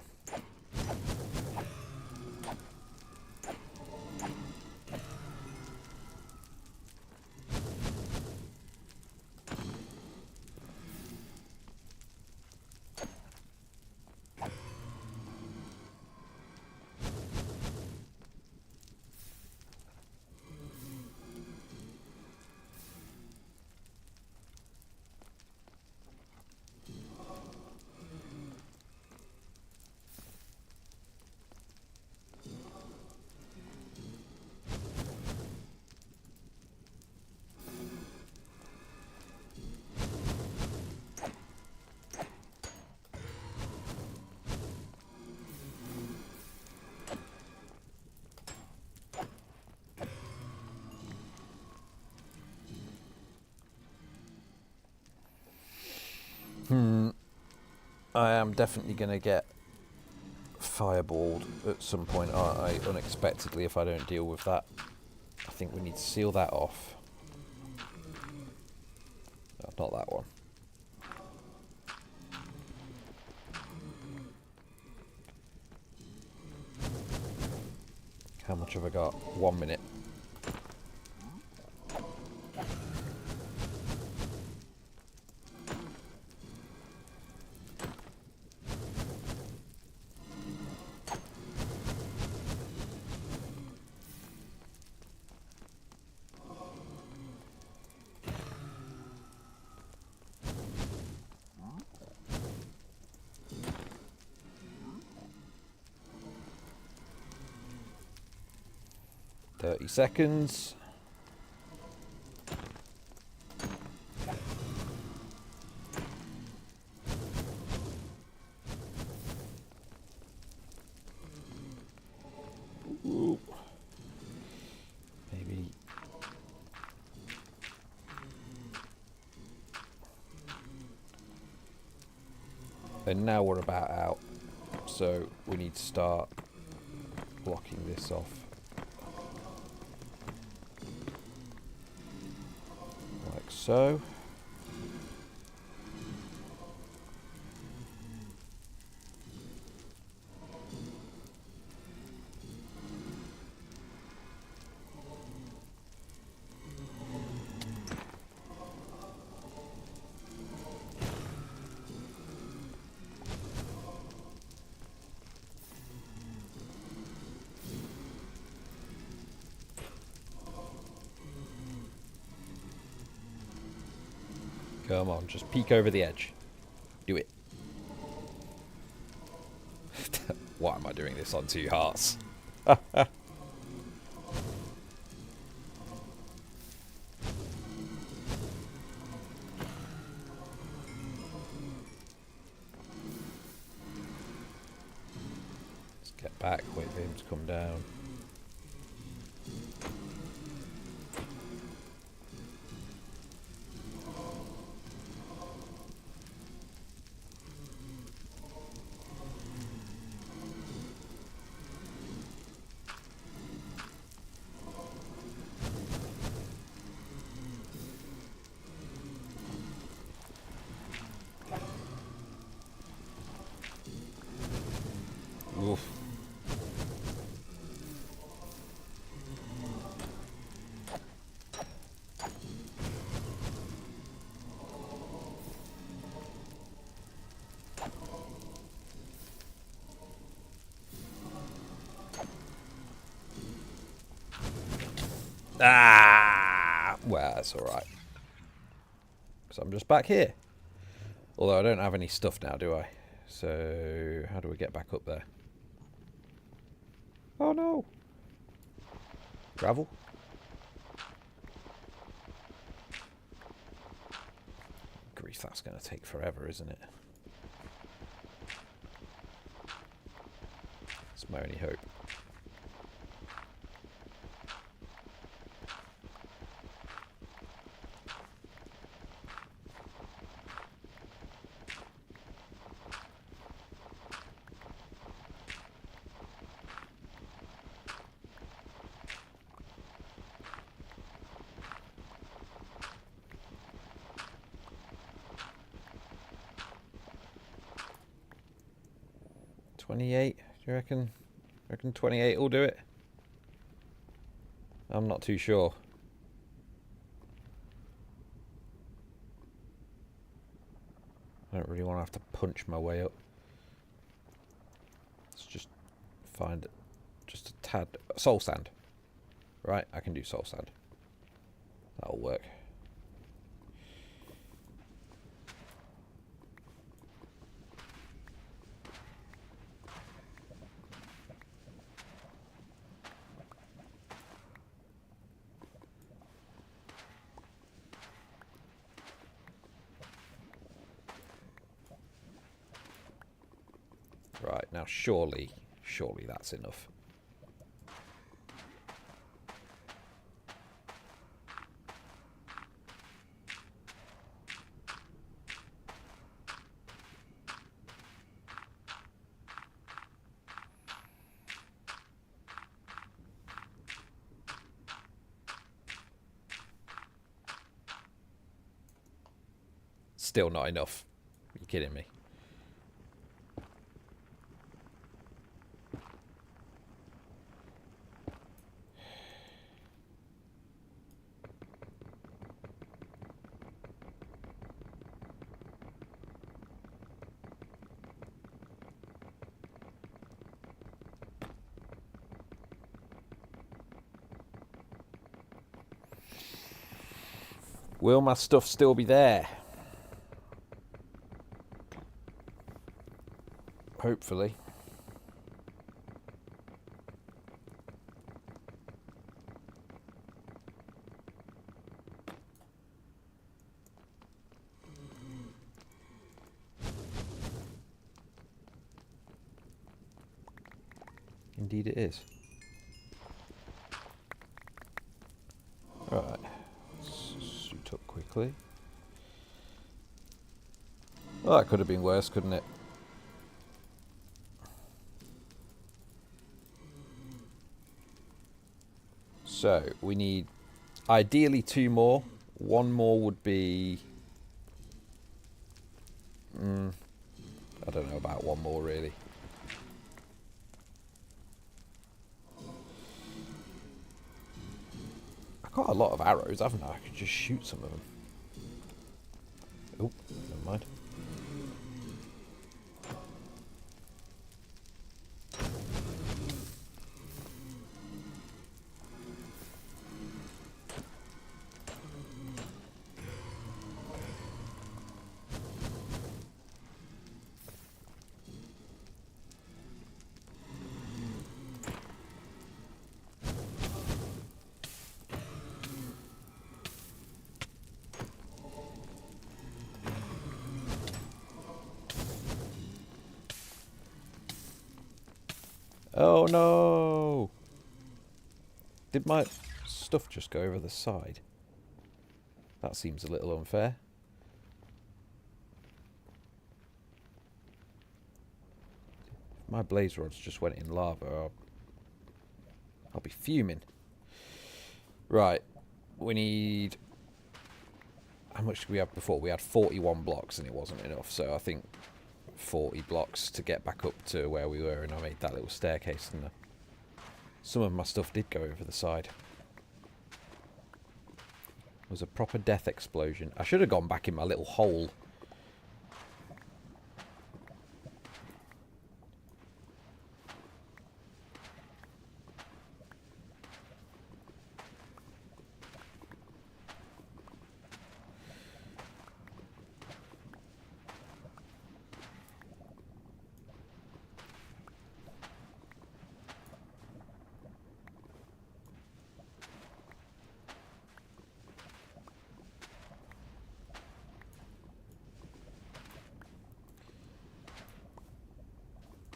I am definitely going to get fireballed at some point, aren't I? Unexpectedly, if I don't deal with that. I think we need to seal that off. No, not that one. How much have I got? 1 minute. Seconds. Ooh. Maybe. And now we're about out, so we need to start blocking this off. Like so. Come on, just peek over the edge. Do it. Why am I doing this on 2 hearts? Let's get back, wait for him to come down. Ah! Well, that's alright. Because I'm just back here. Although I don't have any stuff now, do I? So, how do we get back up there? Oh no! Gravel? Grief, that's going to take forever, isn't it? That's my only hope. $28? Do you reckon? Reckon 28 will do it? I'm not too sure. I don't really want to have to punch my way up. Let's just find just a tad. Soul sand. Right, I can do soul sand. That'll work. Right, now surely that's enough. Still not enough. Are you kidding me? Will my stuff still be there? Hopefully. Indeed it is. Right. Suit up quickly. Well, that could have been worse, couldn't it? So, we need ideally 2 more. 1 more would be... I don't know about 1 more, really. I've got a lot of arrows, haven't I? I could just shoot some of them. Oh, never mind. Oh no! Did my stuff just go over the side? That seems a little unfair. If my blaze rods just went in lava, I'll be fuming. Right, we need... How much did we have before? We had 41 blocks and it wasn't enough, so I think 40 blocks to get back up to where we were, and I made that little staircase, and some of my stuff did go over the side. It was a proper death explosion. I should have gone back in my little hole.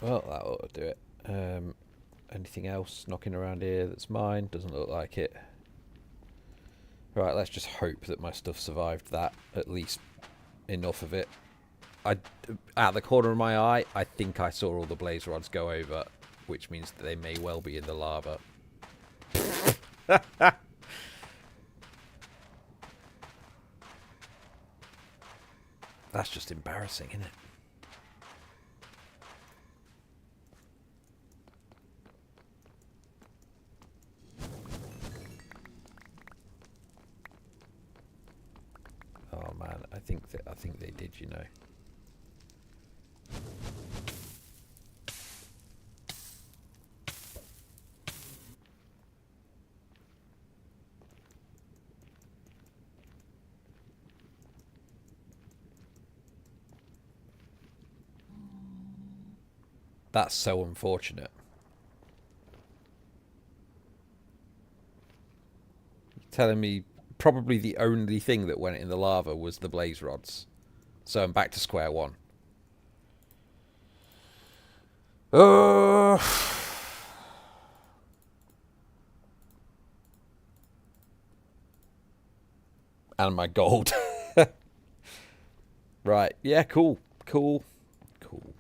Well, that ought to do it. Anything else knocking around here that's mine? Doesn't look like it. Right, let's just hope that my stuff survived that, at least enough of it. At the corner of my eye, I think I saw all the blaze rods go over, which means that they may well be in the lava. That's just embarrassing, isn't it? Oh man, I think they did, you know. That's so unfortunate. Telling me probably the only thing that went in the lava was the blaze rods. So I'm back to square one. Oh, and my gold. Right. Yeah, cool. Cool. Cool.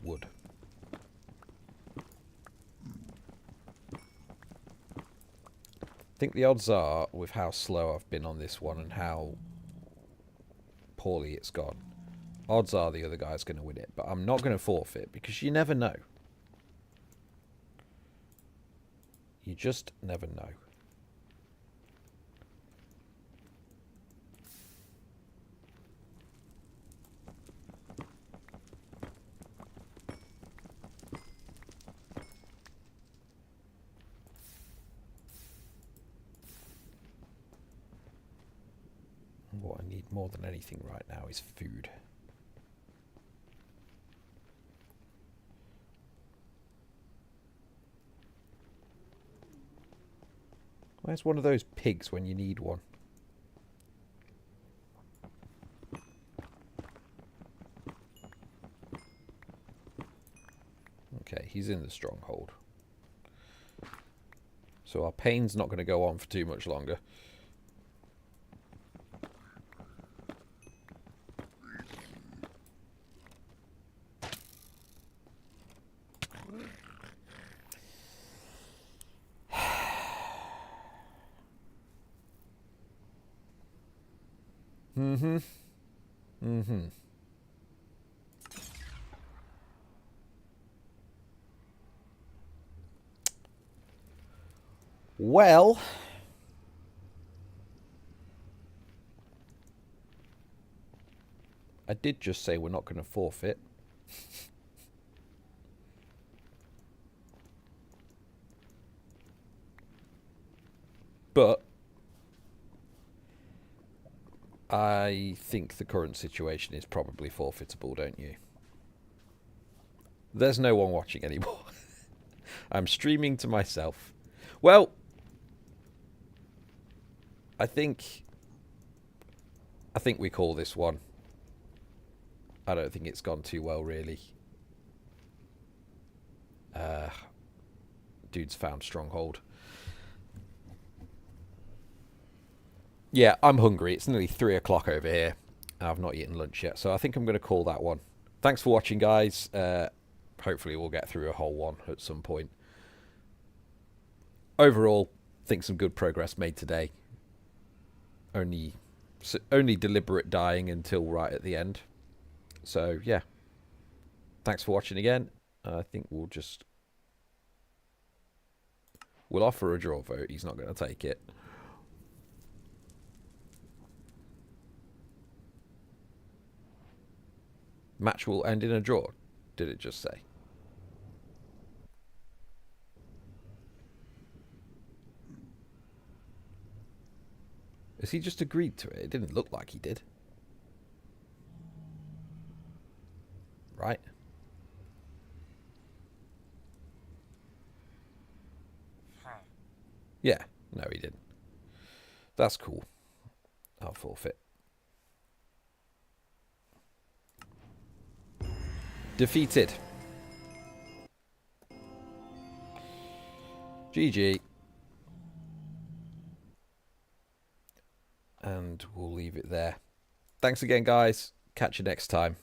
Wood. I think the odds are, with how slow I've been on this one and how poorly it's gone, odds are the other guy's going to win it. But I'm not going to forfeit because you never know. You just never know. What I need more than anything right now is food. Where's one of those pigs when you need one? Okay, he's in the stronghold. So our pain's not going to go on for too much longer. Mm-hmm. Mm-hmm. Well, I did just say we're not going to forfeit. But I think the current situation is probably forfeitable, don't you? There's no one watching anymore. I'm streaming to myself. Well, I think we call this one. I don't think it's gone too well, really. Dude's found stronghold. Yeah, I'm hungry. It's nearly 3 o'clock over here. I've not eaten lunch yet, so I think I'm going to call that one. Thanks for watching, guys. Hopefully we'll get through a whole one at some point. Overall, I think some good progress made today. Only deliberate dying until right at the end. So, yeah. Thanks for watching again. I think we'll offer a draw vote. He's not going to take it. Match will end in a draw, did it just say? Has he just agreed to it? It didn't look like he did. Right? Yeah. No, he didn't. That's cool. I'll forfeit. Defeated. GG. And we'll leave it there. Thanks again, guys. Catch you next time.